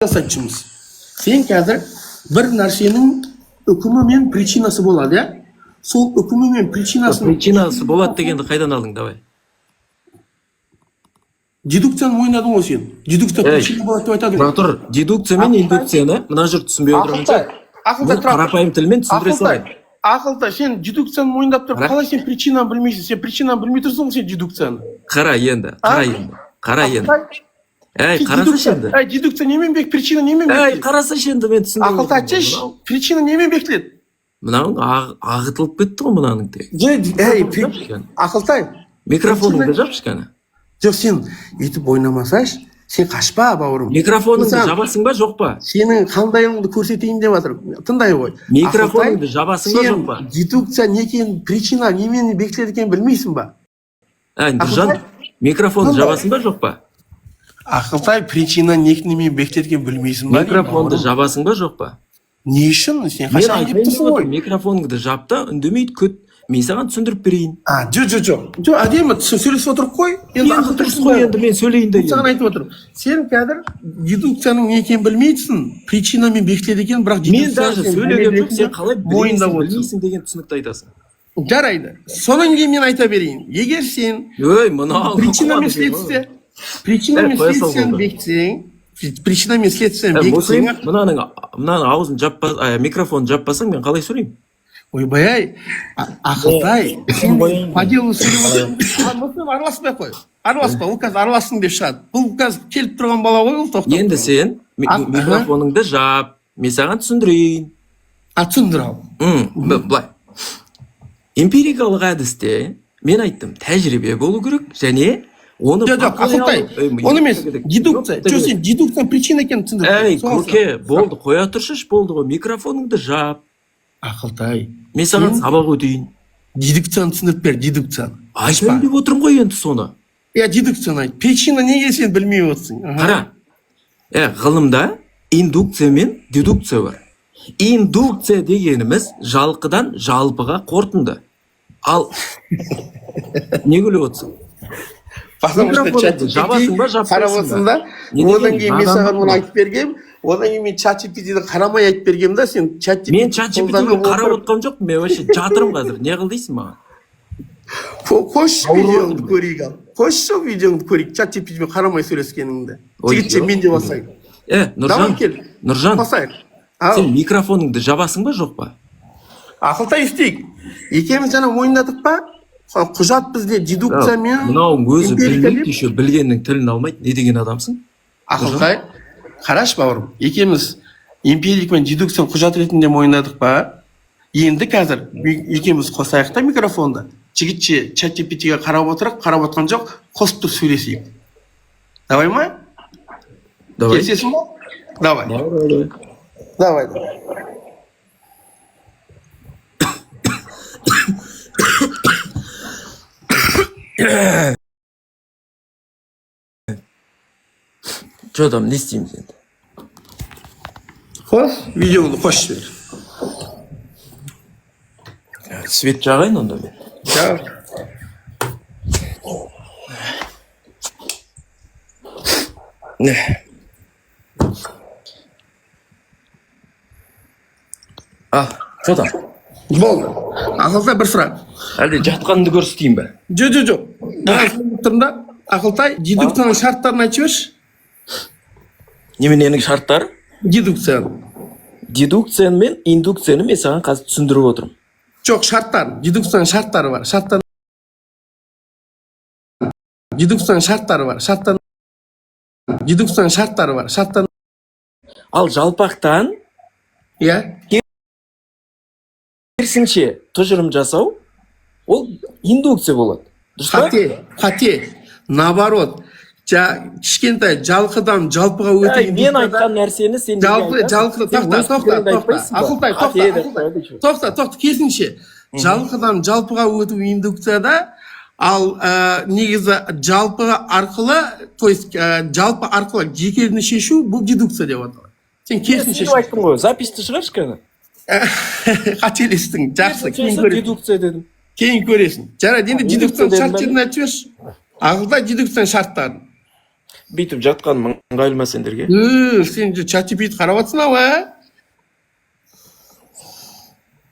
саясатчымыз. Сен қазір бір нәрсенің үкімі мен причинасы болады, иә? Сол үкімі мен Причинасы болады дегенді қайдан алдың, давай. Дедукцияны мойындадың ғой сен. Дедукция причина болады деп айтады. Тұра тұр, дедукция мен индукцияны мына жұрт түсінбей отырғанша, бұл қарапайым тілмен түсіндіре салайын. Ақылтай, сен дедукцияны мойындап тұрып, қалай сен причинаны білмейсің? Сен причинаны білмей тұрсың ғой сен дедукцияны. Қара енді. Қарасашы енді. Дедукция немен бек, причина немен бекіледі? Қарасашы енді мен түсіндім. Ақылтай, айтшы, причина немен бекіледі? Мынауың ағытылып кетті ғой мынаның тек. Ақылтай. Микрофоныңды жапшы кәні. Жоқ, сен етіп ойнамасаш, сен қашпа, бауырым. Микрофоныңды жабасың ба, жоқ па? Сенің қандайыңды көрсетейін деп жатыр. Тыңдай ғой. Микрофоныңды жабасың ба, жоқ па? Сен дедукция не екенін, причина немен бекітіледі екенін білмейсің ба? Нұржан, микрофонды жабасың ба, жоқ па? Ақылтай, причина немен бекітіледі екенін білмейсің ба? Микрофонды жабасың ба, жоқ па? Не үшін? Сен қашан деп тұрсың ғой? Микрофоныңды жап та, үндемейді күт. Мен саған түсіндіріп берейін. Жоқ, әдемі сөйлесіп отырып қой. Енді тұрсың ғой, енді мен сөйлейін де. Саған айтып отырмын. Сен қазір дедукцияның не екенін білмейсің, причинамен бекітіледі екен, бірақ мен даже сөйлеген жоқ, сен қалай білмейсің деген түсінікті айтасың. Жарайды. Содан кейін мен айта берейін. Егер сен причинамен следствияны бекітсең, мынаның аузын жаппас, микрофонды жаппасаң, мен қалай сөйлеймін? Ойбай, Ақылтай, сен по делу сөйлеп отырсың, араласпай қой. Араласпа, ол қазір араласын деп шығады. Бұл қазір келіп тұрған бала ғой, ол тоқтап. Енді сен микрофоныңды жап, мен саған түсіндірейін. Түсіндір ал. Былай. Эмпирикалық әдісте, мен айттым, тәжірибе болу керек, және оны... Жоқ, Ақылтай, оны емес, дедукция. Жоқ, сен дедукцияның причина екенін түсіндір. Көке, болды, қоя тұршыш, болды ғой, микрофоныңды жап. Ақылтай. Мен саған сабақ өтейін. Дедукцияны түсіндіріп бер, дедукцияны. Айтпайын деп отырмын ғой енді соны. Дедукцияны айт. Причина неге сен білмей отырсың? Қара. Ғылымда индукция мен дедукция бар. Индукция дегеніміз жалқыдан жалпыға қорытынды. Ал не күліп отырсың? Жабасың ба, жаппайсың ба? Одан кейін мен саған оны айтып бергем. Одан кейін мен ChatGPT-ді қарамай айтып бергем да, сен ChatGPT-ді... Мен ChatGPT-ді қарап отқан жоқ, мен вообще жатырым қазір. Не қыл дейсің маған? Қош видеоңды көрейік ал. Қош видеоңды көрейік, ChatGPT-мен қарамай сөйлескеніңді. Жігітше мен де басайын. Нұржан, сен микрофоныңды жабасың ба, жоқ па? Ақылтай істейік. Екеуміз жаңа мойындадық па? Құжат бізде дедукция мен... Мынауың өзі білмейді, еще білгеннің тілін алмайды. Не деген адамсың? Ақылтай, қараш бауырым, екеуміз эмпирик мен дедукцияны құжат ретінде мойындадық па? Енді қазір екеуміз қосайық та микрофонды. Жігітше ChatGPT-ге қарап отырық, қарап отқан жоқ, қосып тұр сөйлесейік. Давай ма? Келсесің ба? Давай. Что там, не істейміз енді? Қос, видеоңды қош жібер. Свет жағайын онда мен. Жақ. Что там? Болды. Ақылтай бір сұрақ. Әлде жатқанды көрсетейін бе? Жоқ. Тұрында, Ақылтай, дедукцияның шарттарын айтып жіберші. Немененің шарттары? Дедукцияның. Дедукцияны мен индукцияны мен саған қазір түсіндіріп отырмын. Жоқ, шарттар. Дедукцияның шарттары бар. Дедукцияның шарттары бар. Ал жалпақтан керісінше тұжырым жасау, ол индукция болады. Қате. Наоборот. Кішкентай жалқыдан жалпыға өтейін. Мен айтқан нәрсені сен тоқта, керісінше. Жалқыдан жалпыға өту индукцияда, ал негізі жалпы арқылы, то есть жалпы арқылы жекеліні шешу, бұл дедукция деп аталады. Сен керісінше шешу. Сен айттың ғой, записьті шығаршы кәні. Қателестің, жақсы, кейін көресің. Жарайды, енді дедукцияның шарт жерін айтып жіберші. Ақылтай дедукцияның шарттарын. бүйтіп жатқаным ыңғайлы ма сендерге? Сен же чат GPT қарап жатсың ау, а?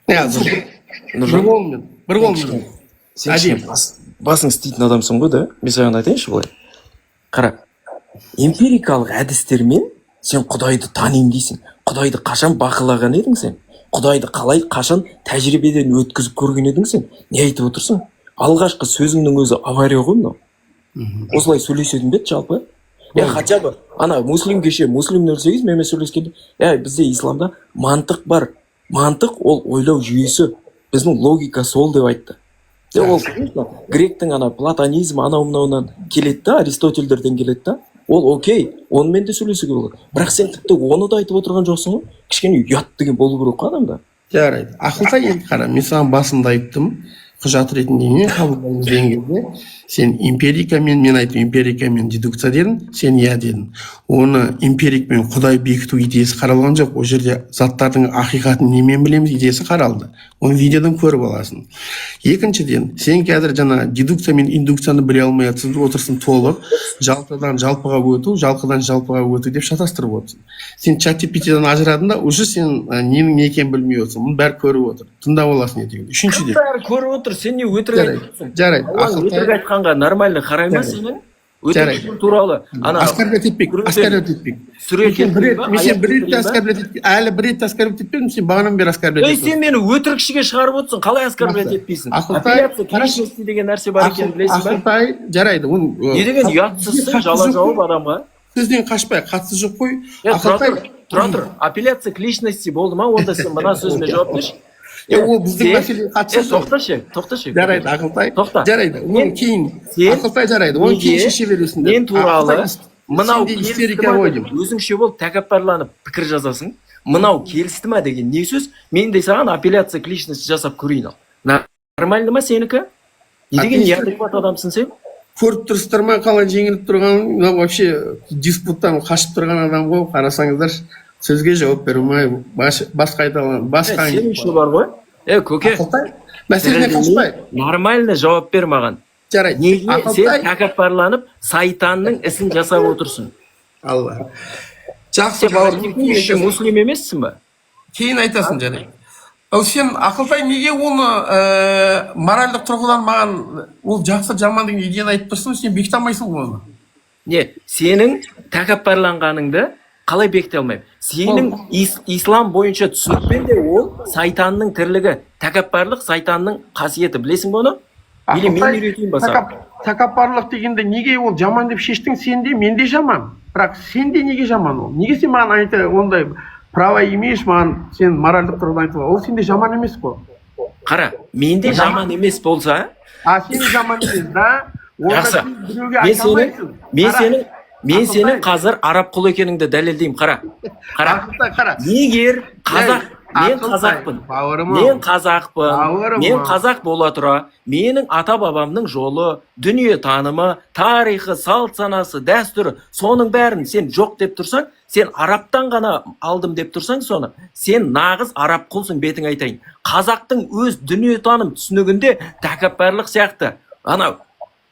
Бір қолмен. Сен кішкене басың істейтін адамсың ғой, да? Мен саған айтайыншы былай. Қара, эмпирикалық әдістермен сен Құдайды танимын дейсің. Құдайды қашан бақылаған едің сен? Құдайды қалай қашан тәжірибеден өткізіп көрген едің сен? Не айтып отырсың? Алғашқы сөзіңнің өзі авария ғой мынау. Осылай сөйлесетін бе еді жалпы? Хотя бы ана муслим 08 менімен сөйлескенде, бізде исламда мантық бар. Мантық ол ойлау жүйесі. Біздің логика сол деп айтты. Ол гректің ана платонизм анау мынауынан келеді да, Аристотельдерден келеді да. Ол окей, онымен де сөйлесуге болады. Бірақ сен тіпті оны да айтып отырған жоқсың ғой. Кішкене ұят деген болу керек қой адамда. Жарайды. Ақылтай енді қара, мен саған басында айттым. Құжат ретінде не қабылдаймыз деген кезде сен эмпирикамен, мен айттым эмпирикамен дедукция дедің, сен иә дедің. Оны эмпирикмен Құдай бекіту идеясы қаралған жоқ. Ол жерде заттардың ақиқатын немен білеміз идеясы қаралды. Оны видеодан көріп аласың. Екіншіден, сен қазір жаңа дедукция мен индукцияны біле алмай отырсың толық, жалпыдан жалпыға өту, жалпыдан жалпыға өту деп шатастырып отырсың. Сен чат GPT-дан ажырадың да, уже сен ненің не екенін білмей отырсың. Мұны бәрі көріп отыр. Тыңдап аласың ертең. Үшіншіден. Бәрі көріп отыр, сен не өтірік айтасың? Жарайды. Өтірік айтқанға нормально қарай ма сенің? Өтірік туралы аскорбят етпек. Мен сен бір рет аскорбят етпек. Әлі бір рет аскорбят етпедім, сен бағанан бері аскорбят етпедің. Сен мені өтірікшіге шығарып отырсың, қалай аскорбят етпейсің? Апелляция клишности деген нәрсе бар екенін білесің ба? Ақылтай, жарайды. Не деген ұятсызсың, жала жауып адамға? Сөзден қашпай, қатысы жоқ қой. Тұра тұр, апелляция клишности болды ма, онда сен мына сөзіме жауап берші. Ол біздің мәселеге қатысы жоқ. Тоқташы. Жарайды, Ақылтай. Тоқта. Жарайды. Оны кейін, Ақылтай жарайды. Оны кейін шеше бересің. Мен туралы мынау келісті ма деп өзіңше болып тәкаппарланып пікір жазасың. Мынау келісті ма деген не сөз? Мен де саған апелляция клишности жасап көрейін ал. Нормально ма сенікі? Не деген неадекват адамсың сен? Көріп тұрсыздар ма қалай жеңіліп тұрған, вообще диспуттан қашып тұрған адам ғой, қарасаңыздар. Сөзге жауап бере алмай, басқа айталған, басқа... Сен үшін бар ғой? Көке, мәселеге қашпай. Нормально жауап бер маған. Жарайды. Неге сен тәкаппарланып, сайтанның ісін жасап отырсың? Алла. Жақсы бауырым. Муслим емессің ба? Кейін айтасың, жарайды. Ал сен, Ақылтай, неге оны моральдық тұрғыдан маған ол жақсы жаман деген идеяны айтып тұрсың, сен бекіте алмайсың ғой оны? Не, сенің тәкаппарланғаныңды қалай бекіте алмаймын? Сенің ислам бойынша түсінікпен де ол сайтанның тірлігі, тәкаппарлық сайтанның қасиеті, білесің бе оны? Или мен үйретейін ба саған? Тәкаппарлық дегенде неге ол жаман деп шештің, сен де, мен де жаман. Бірақ сен де неге жаман ол? Неге сен маған айта ондай право имеешь, маған сен моральдық тұрғыдан айтуға? Ол сенде жаман емес қой. Қара, менде жаман емес болса, сен жаман емес, да? Жақсы. Мен сенің қазір араб құл екеніңді дәлелдеймін, қара. Егер мен қазақ бола тұра, менің ата бабамның жолы, дүние танымы, тарихы, салт санасы, дәстүрі, соның бәрін сен жоқ деп тұрсаң, сен арабтан ғана алдым деп тұрсаң соны, сен нағыз араб құлсың, бетің айтайын. Қазақтың өз дүние таным түсінігінде тәкаппарлық сияқты, анау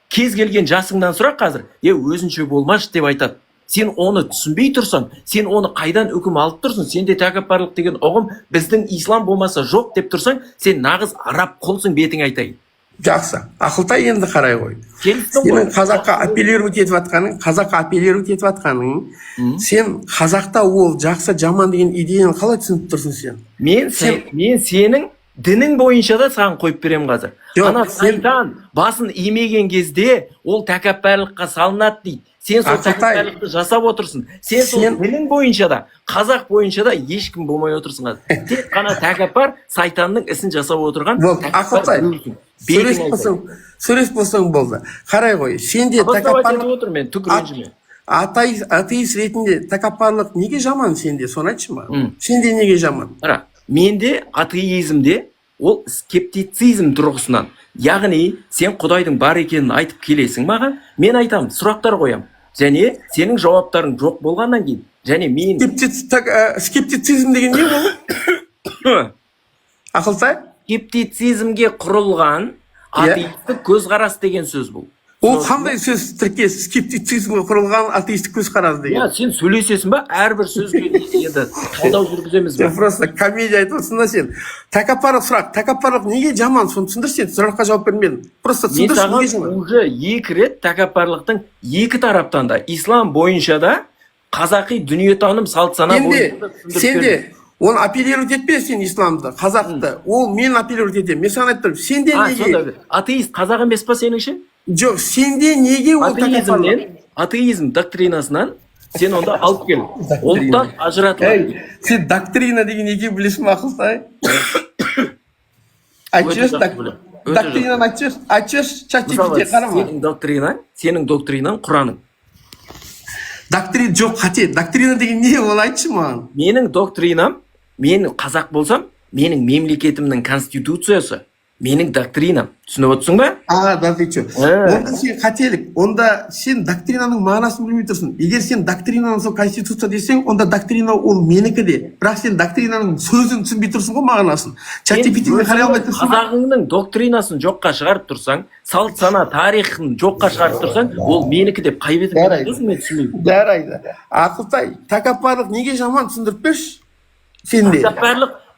кез келген жасыңнан сұрақ қазір, өзінше болмашы деп айтады. Сен оны түсінбей тұрсың, сен оны қайдан үкім алып тұрсың, сенде тәкаппарлық деген ұғым біздің ислам болмаса жоқ деп тұрсың, сен нағыз араб құлсың, бетің айтайын. Жақсы, Ақылтай енді қарай ғой. Сенің қазаққа апеллировать етіп атқаның, сен қазақта ол жақсы жаман деген идеяны қалай түсініп тұрсың сен? Мен сенің дінің бойынша да саған қойып берем қазір. Ана сайтан басын имеген кезде ол тәкаппарлыққа салынады дейді. Сен сол тәкаппарлықты жасап отырсың. Сен сол дінің бойынша да, қазақ бойынша да ешкім болмай отырсың қазір. Тек қана тәкаппар сайтанның ісін жасап отырған. Ақылтай, сөйлес болсаң болды. Қарай ғой, сенде тәкаппарлық... Атеист ретінде тәкаппарлық неге жаман сенде, соны айтшы ма? Сенде неге жаман? Менде атеизмде ол скептицизм тұрғысынан. Яғни, сен Құдайдың бар екенін айтып келесің маған, мен айтамын, сұрақтар қоям. Және сенің жауаптарың жоқ болғаннан кейін, және мен... Скептицизм деген не бұл? Ақылтай? Скептицизмге құрылған атеистік көзқарас деген сөз бұл. Ол қандай сөз тіркес, скептицизмге құрылған атеистік көзқарас деген. Я, сен сөйлесесің ба? Әрбір сөзге енді талдау жүргіземіз ба? Сен просто комедия айтып отырсың да сен. Тәкаппарлық сұрақ. Тәкаппарлық неге жаман? Соны түсіндір сен. Сұраққа жауап бермедің. Просто Мен түсіндірші неге саған жаман? уже 2 рет тәкаппарлықтың 2 тараптан да ислам бойынша да қазақи дүниетаным салт сана бойынша да түсіндіріп Сен бердім. де оны апеллировать етпе сен исламды, қазақты. Ол мен апеллировать етемін. Мен саған айтып тұрмын. Сенде неге? Сонда атеист қазақ емес па сеніңше? Жоқ, сенде неге ол тәкаппарлық? Атеизм доктринасынан сен онда алып кел. Ұлттан ажыратылады. Сен доктрина деген неге білесің ме ақылтай? Айтшы, доктринаны айтшы, чат-GPT қарама. Сенің доктринаң Құраның. Доктрина жоқ, қате. Доктрина деген не? Ол айтшы маған. Менің доктринам, мен қазақ болсам, менің мемлекетімнің конституциясы, менің доктринам. Түсініп отырсың ба? Да ты че. Онда сен қателік. Онда сен доктринаның мағынасын білмей тұрсың. Егер сен доктринаның сол конституция десең, онда доктрина ол менікі де. Бірақ сен доктринаның сөзін түсінбей тұрсың ғой мағынасын. Чат-GPT-ге қарай алмай тұрсың ба? Қазағыңның доктринасын жоққа шығарып тұрсаң, салт сана тарихын жоққа шығарып тұрсаң, ол менікі деп қайбетіп кетесің, мен түсінбеймін. Жарайды. Ақылтай, тәкаппарлық неге жаман түсіндіріп берші? Сенде.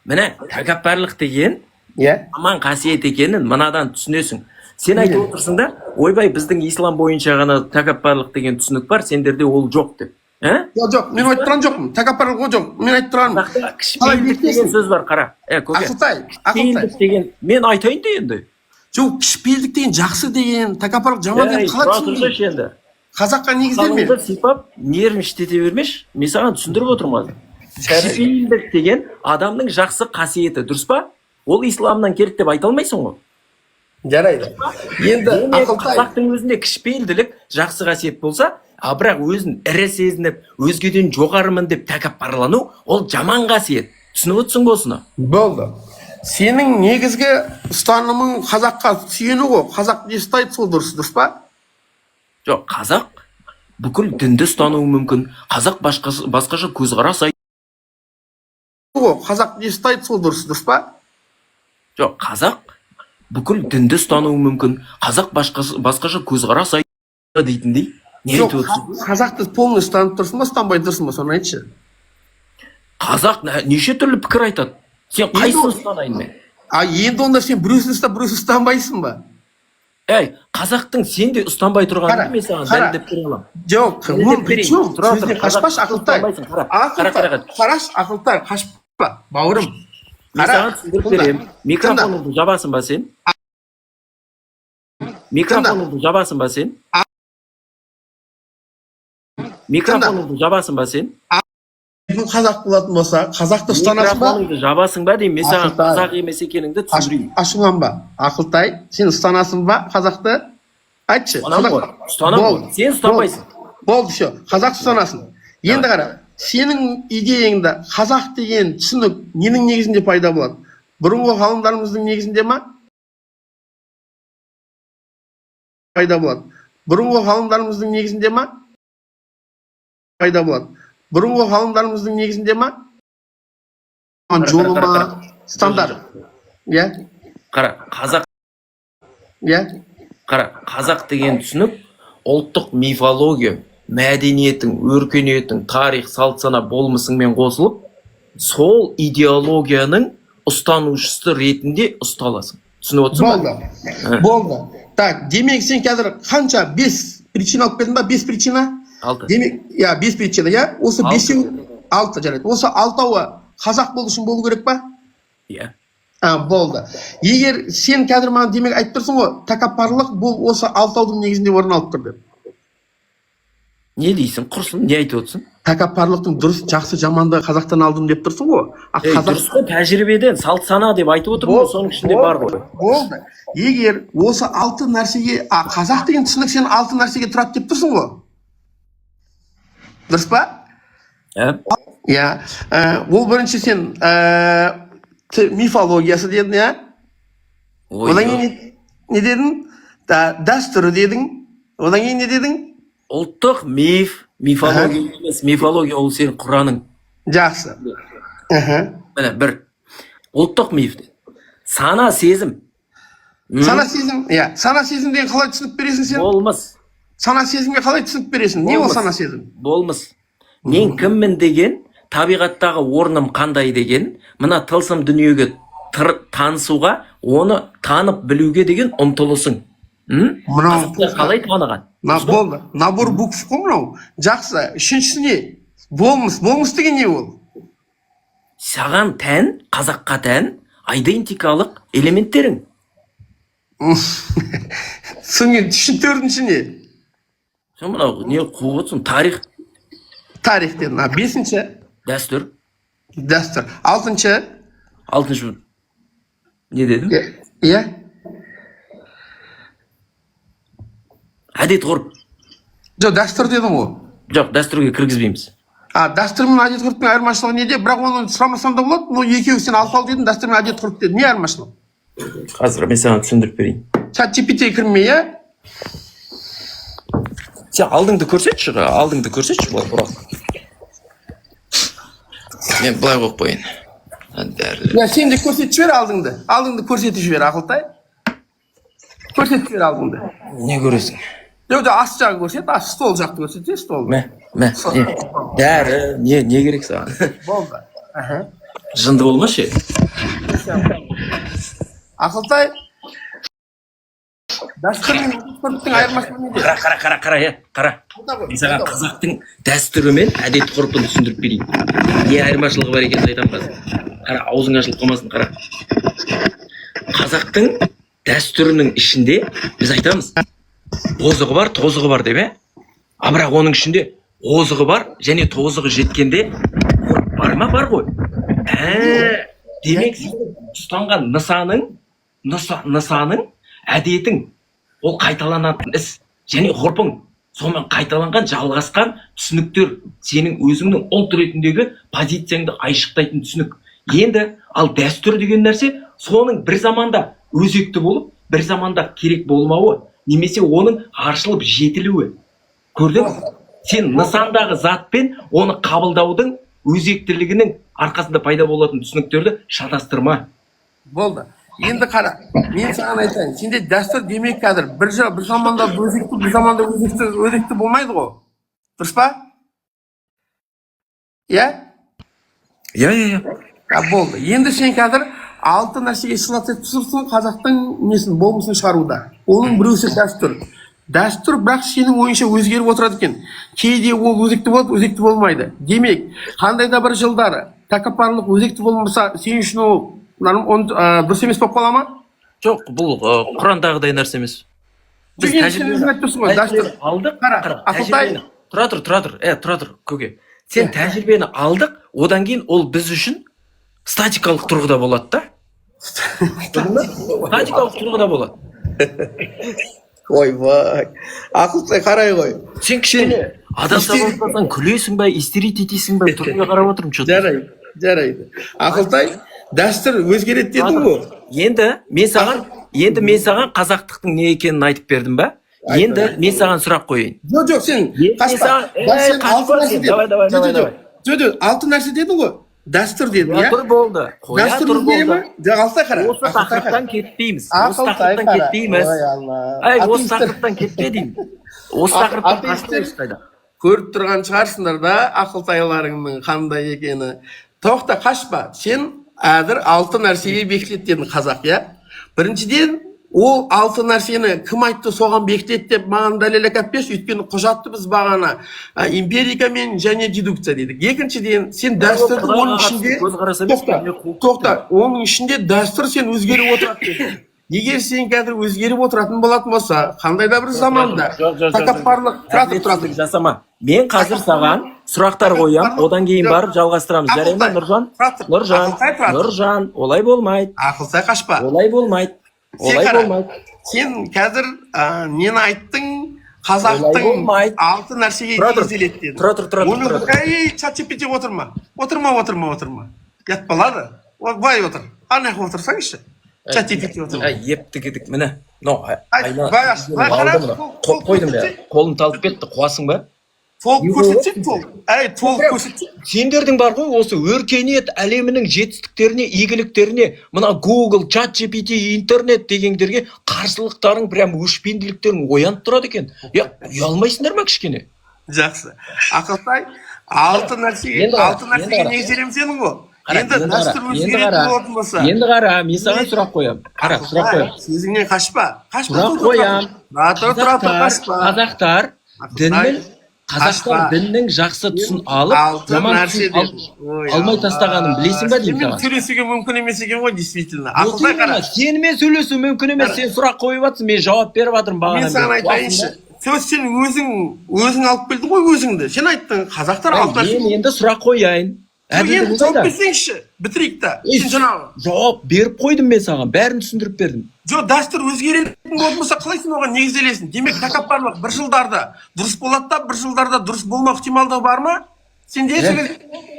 Міне, тәкаппарлық деген Иә. жаман қасиет екенін мынадан түсінесің. Сен айтып отырсың да, ойбай біздің ислам бойынша ғана тәкаппарлық деген түсінік бар, сендерде ол жоқ деп. Жоқ, мен айтып тұрған жоқпын. Тәкаппарлық ол жоқ. Мен айтып тұрғаным. Кішіпейілдік деген сөз бар, қара. Ақылтай. Кішіпейілдік деген, мен айтайын дегенде. Жоқ, кішіпейілдік деген жақсы деген, тәкаппарлық жаман деген қалай түсіндірмейді? Қазаққа негізделме. Қалыңды сипап, нервіштете бермеш, мен саған түсіндіріп отырмын. Кішіпейілдік деген адамның жақсы қасиеті, дұрыс па? Ол исламнан келді деп айта алмайсың ғой. Жарайды. Енді ақылтай. Қазақтың өзінде кішіпейілділік жақсы қасиет болса, бірақ өзін ірі сезініп, өзгеден жоғарымын деп тәкаппарлану, ол жаман қасиет. Түсініп отырсың ба осыны? Болды. Сенің негізгі ұстанымың қазаққа сүйену ғой. Қазақ не ұстайды сол дұрыс па? Жоқ, қазақ бүкіл дінді ұстануы мүмкін. Қазақ басқаша көзқарас айтады. Қазақ не ұстайды сол дұрыс па? Жоқ, қазақ бүкіл дінді ұстануы мүмкін. Қазақ басқаша көзқарас айтады дейтіндей. Не айтып отырсың? Қазақты полностью ұстанып тұрсың ба, ұстанбай тұрсың ба, соны айтшы. Қазақ неше түрлі пікір айтады. Сен қайсысын ұстанайын мен? Енді онда сен біреусін ұстап, біреусін ұстанбайсың ба? Қазақтың сен де ұстанбай тұрғанын мен саған дәлелдеп бере аламын. Жоқ, ол причем сөзден қашпаш, ақылтай. Ақылтай, қашпа, бауырым. Мен саған түсіндіріп берем. Микрофоныңды жабасың ба сен? Микрофоныңды жабасың ба сен? Микрофоныңды жабасың ба сен? Қазақ болатын болса, қазақты ұстанасың ба? Микрофоныңды жабасың ба деймін, мен саған қазақ емес екеніңді түсіндірейін. Ашынған ба? Ақылтай, сен ұстанасың ба қазақты? Айтшы. Ұстанам ғой. Сен ұстанбайсың. Болды, все. Қазақ ұстанасың. Енді қара. Сенің идеяңда қазақ деген түсінік ненің негізінде пайда болады? Бұрынғы ғалымдарымыздың негізінде ма? Пайда болады. Бұрынғы ғалымдарымыздың негізінде ма? Пайда болады. Бұрынғы ғалымдарымыздың негізінде ма? Жолы ма? Стандарт. Иә? Қара, қазақ. Иә? Қара, қазақ деген түсінік ұлттық мифология, мәдениетің, өркениетің, тарих, салт сана болмысыңмен қосылып, сол идеологияның ұстанушысы ретінде ұсталасың. Түсініп отырсың ба? Болды. Так, демек сен қазір қанша 5 причина алып келдің ба? 5 причина? 6. Демек, 5 причина, иә? Осы 5-еу 6 жарайды. Осы 6-ауы қазақ болу үшін болу керек па? Иә. Болды. Егер сен қазір маған демек айтып тұрсың ғой, тәкаппарлық бұл осы 6-аудың негізінде орын алып тұр деп. Не дейсің, құрсын, не айтып отырсың? Тәкаппарлықтың дұрыс, жақсы, жаманды қазақтан алдым деп тұрсың ғой. Дұрыс қой, тәжірибеден, салт сана деп айтып отырмын ғой, соның ішінде бар ғой. Болды. Егер осы 6 нәрсеге, қазақ деген түсінік сен 6 нәрсеге тұрады деп тұрсың ғой. Дұрыс па? Иә. Ол бірінші сен мифологиясы дедің, иә? Одан кейін не дедің? Дәстүрі дедің. Одан кейін не дедің? Ұлттық мифология емес, мифология ол сенің Құраның. Жақсы. Міне, бір. Ұлттық миф. Сана сезім. Сана сезім, иә, сана сезім деген қалай түсініп бересің сен? Болмыс. Сана сезімге қалай түсініп бересің? Не ол сана сезім? Болмыс. Мен кіммін деген, табиғаттағы орным қандай деген, мына тылсым дүниеге танысуға, оны танып білуге деген ұмтылысың. Қазақты қалай таныған? Болды. Набор букв қой мынау. Жақсы. Үшіншісі не? Болмыс. Болмыс деген не ол? Саған тән, қазаққа тән, идентикалық элементтерің. Соңын төртінші не? Сен мынау не қуып отырсың? Тарих. Тарихтен. Бесінші? Дәстүр. Дәстүр. Алтыншы? Не дедім? Иә? Әдет ғұрып. Жоқ, дәстүр дедім ғой. Жоқ, дәстүрге кіргізбейміз. Дәстүр мен әдет ғұрыптың айырмашылығы неде? Бірақ оны сұрамасам да болады. Но екеуі сен алқалы дедің, дәстүр мен әдет ғұрып дедің. Не айырмашылығы? Қазір мен саған түсіндіріп берейін. ChatGPT кірме, иә? Сен алдыңды көрсетші, бұрақ. Мен былай қойып қойын. Сен де көрсетіп жібер алдыңды. Алдыңды көрсетіп жібер, Ақылтай. Көрсетіп жібер алдыңды. Не көресің? Жоқ, ас жағы көрсет, стол жақты көрсет, столды. Дәрі, не керек саған? Болды. Жынды болмашы. Ақылтай, дәстүр мен ғұрыптың айырмашылығы неде? Қара. Мен саған қазақтың дәстүрі мен әдет ғұрпын түсіндіріп берейін. Не айырмашылығы бар екенін айтамын қазір. Қара, аузың ашылып қалмасын, қара. Қазақтың дәстүрінің ішінде біз айтамыз, озығы бар, тозығы бар деп, бірақ оның ішінде озығы бар және тозығы жеткенде бар ма? Бар ғой. Демек, ұстанған нысаның, әдетің, ол қайталанатын іс және ғұрпың, сонымен қайталанған, жалғасқан түсініктер сенің өзіңнің ұлт ретіндегі позицияңды айшықтайтын түсінік. Енді ал дәстүр деген нәрсе соның бір заманда өзекті болып, бір заманда керек болмауы, немесе оның аршылып жетілуі. Көрдің? Сен нысандағы затпен оны қабылдаудың өзектілігінің арқасында пайда болатын түсініктерді шатастырма. Болды. Енді қара, мен саған айтайын, сенде дәстүр демек қазір бір заманда өзекті, бір заманда өзекті болмайды ғой. Дұрыс па? Иә? Иә. Болды. Енді сен қазір 6 нәрсеге сылатып түсірсің қазақтың несін, болмысын шығаруда. Оның біреусі дәстүр. Дәстүр бірақ сенің ойынша өзгеріп отырады екен. Кейде ол өзекті болады, өзекті болмайды. Демек, қандай да бір жылдары тәкаппарлық өзекті болмаса, сен үшін ол дұрыс емес болып қала ма? Жоқ, бұл Құрандағыдай нәрсе емес. Біз тәжірибені алдық. Тұра тұр, көке. Сен тәжірибені алдық, одан кейін ол біз үшін статикалық тұрғыда болады да. Статикалық тұрғыда болады. Ойбай, Ақылтай қарай ғой. Сен кішкене адамсың, күлесің бай, истерит етесің бай, түріне қарап отырмын. Жарайды. Ақылтай, дәстүр өзгереді дедің ғой. Енді мен саған қазақтықтың не екенін айтып бердім ба? Енді мен саған сұрақ қойайын. Жоқ, сен алты нәрсе дедің ғой. Дәстүр дедің, иә? Тұр болды. Дәстүр өзгере ма? Жоқ, Ақылтай қара. Осы тақырыптан кетпейміз. Осы тақырыптан кетпе деймін. Осы тақырыптан қашпаймыз қайда. Көріп тұрған шығарсыңдар да Ақылтайларыңның қандай екені. Тоқта, қашпа. Сен әдір 6 нәрсеге бекітеді дедің қазақ, иә? Біріншіден, ол 6 нәрсені кім айтты соған бекітеді деп маған дәлел әкеліп берші, өйткені құжатты біз бағана эмпирика мен және дедукция дедік. Екіншіден, сен дәстүрді оның ішінде оның ішінде дәстүр сен өзгеріп отырады. Егер сен қазір өзгеріп отыратын болатын болса, қандай да бір заманда тәкаппарлық жасама. Мен қазір саған сұрақтар қоям, одан кейін барып жалғастырамыз. Жарай ма, Нұржан, олай болмайды. Ақылтай қашпа. Олай болмайды. Сен қазір нені айттың, қазақтың 6 нәрсеге езелет деді. Тұра. ChatGPT отырма. Ят балады. Бай отыр. Анақ отырсаңызшы. ChatGPT отырма. Епті кедік, міне. Қойдым бе, қолым талып кетті, қуасың ба? толық көрсетсек толық. Толық көрсетсек. Сендердің бар ғой осы өркениет әлемінің жетістіктеріне, игіліктеріне, мына Google, чат GPT, интернет дегендерге қарсылықтарың, прям өшпенділіктерің оянып тұрады екен. Ұялмайсыңдар ма кішкене? Жақсы. Ақылтай, алтын нәрсеге негізделемін сенің ғой. Енді дәстүр өзгеретін болатын болса. Енді қара, мен саған сұрақ қоямын. Қара, сұрақ қоямын. Сөзіңнен қашпа. Сұрақ қоямын. Қазақтар діннің жақсы тұсын алып, жаман тұсын алмай тастағанын білесің ба деймін саған. Сөйлесуге мүмкін емес екен ғой, действительно. Ақылтай қара. Сенімен сөйлесу мүмкін емес, сен сұрақ қойып жатсың, мен жауап беріп жатырмын бағанадан. Мен саған айтайыншы. Сен өзің алып келдің ғой өзіңді. Сен айттың, қазақтар алтын. Мен енді сұрақ қояйын. Енді жауап берсеңші, бітірейік та. Сен жаңағы. Жауап беріп қойдым мен саған, бәрін түсіндіріп бердім. Жоқ, дәстүр өзгеретін болмаса қалай сен оған негізделесің? Демек, тәкаппарлық бір жылдарда дұрыс болады да, бір жылдарда дұрыс болмау ықтималдығы бар ма? Сенде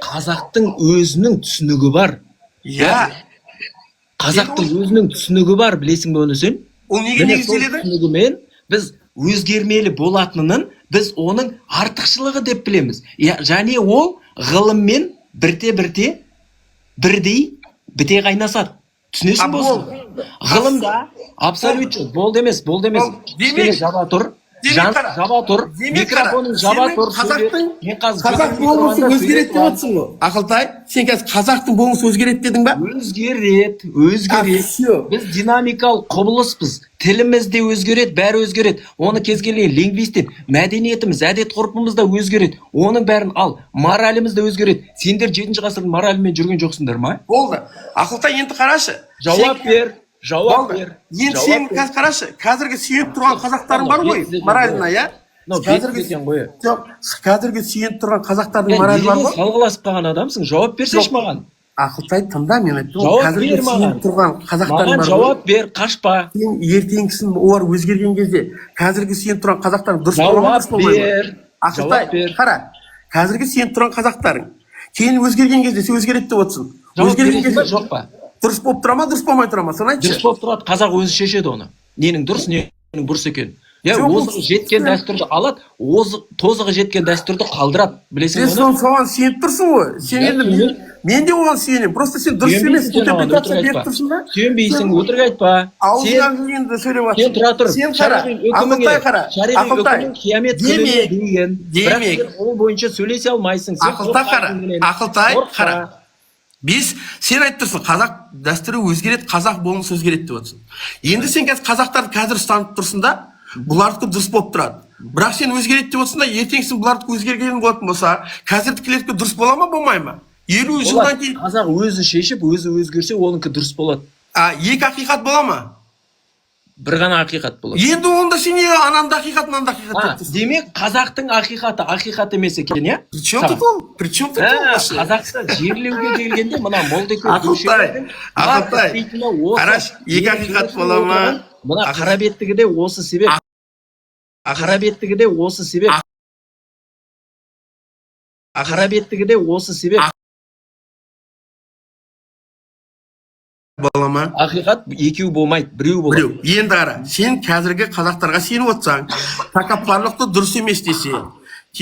қазақтың өзінің түсінігі бар. Иә. Қазақтың өзінің түсінігі бар, білесің бе оны сен? Ол неге негізделеді? Түсінігімен біз өзгермелі болатынын біз оның артықшылығы деп білеміз. Және ол ғылыммен бірдей біте қайнасады. Түсінесің болсын? Ғылымда абсолютно болды емес. Кішкене жаба тұр. Микрофонын жаба тұр. Қазақ болмысы өзгереді деп отырсың ғой. Ақылтай, сен қазір қазақтың болмысы өзгереді дедің ба? Өзгереді. Біз динамикалық құбылыспыз. Тіліміз де өзгереді, бәрі өзгереді. Оны кез келген лингвист, мәдениетіміз, әдет ғұрпымыз да өзгереді. Оның бәрін ал, мораліміз де өзгереді. Сендер 7-ші ғасырдың моралімен жүрген жоқсыңдар ма? Болды. Ақылтай, енді қарашы. Жауап бер. Енді сен қазір қарашы, қазіргі сүйеніп тұрған қазақтарың бар ғой, моралына, иә? Қазіргі сүйеніп тұрған қазақтардың моралі бар ғой? Салғыласып қалған адамсың, жауап берсеші маған. Ақылтай, тыңда, мен айттым, қазіргі сүйеніп тұрған қазақтарың бар ғой? Жауап бер, қашпа. Сен ертеңгісін олар өзгерген кезде, қазіргі сүйеніп тұрған қазақтарың дұрыс болмай ма? Ақылтай, қара, қазіргі сүйеніп тұрған қазақтарың, кейін өзгерген кезде сен өзгереді деп отырсың. Өзгерген кезде жоқ па? Дұрыс болып тұра ма, дұрыс болмай тұра ма? Соны айтшы. Дұрыс болып тұрады, қазақ өзі шешеді оны. Ненің дұрыс, ненің бұрыс екен. Озығы жеткен дәстүрді алады, тозығы жеткен дәстүрді қалдырады. Білесің оны? Сен соған сүйеніп тұрсың ғой. Сен енді мен де оған сүйенемін. Просто сен дұрыс емес интерпретация беріп тұрсың да? Сүйенбейсің, өтірік айтпа. Аузыңнан келгенді сөйлеп жатсың. Сен тұра тұр. Сен қара. Ақылтай қара. Ақылтай. Қиямет күніне дейін. Бірақ ол бойынша сөйлесе алмайсың. Ақылтай қара. Сен айтып тұрсың, қазақ дәстүрі өзгереді, қазақ болмысы өзгереді деп отырсың. Енді сен қазақтарды қазір ұстанып тұрсың да, бұлардікі дұрыс болып тұрады. Бірақ сен өзгереді деп отырсың да, ертеңгісін бұлардікі өзгерген болатын болса, қазірдікілердікі дұрыс бола ма, болмай ма? 50 жылдан кейін қазақ өзі шешіп, өзі өзгерсе, оныкі дұрыс болады. Екі ақиқат бола ма? Бір ғана ақиқат болады. Енді онда сен неге ананда ақиқат, мынанда ақиқат деп демек, қазақтың ақиқат емес екен, иә? Причем тут ол? Қазақта жерлеуге келгенде, мына Молдекөл Ақылтай, қараш, екі ақиқат бола ма? Мына қарабеттігі де осы себеп. Қарабеттігі де осы себеп. Бола ма? Ақиқат екеу болмайды, біреу болады. Енді қара, сен қазіргі қазақтарға сеніп отырсаң, тәкаппарлықты дұрыс емес десе,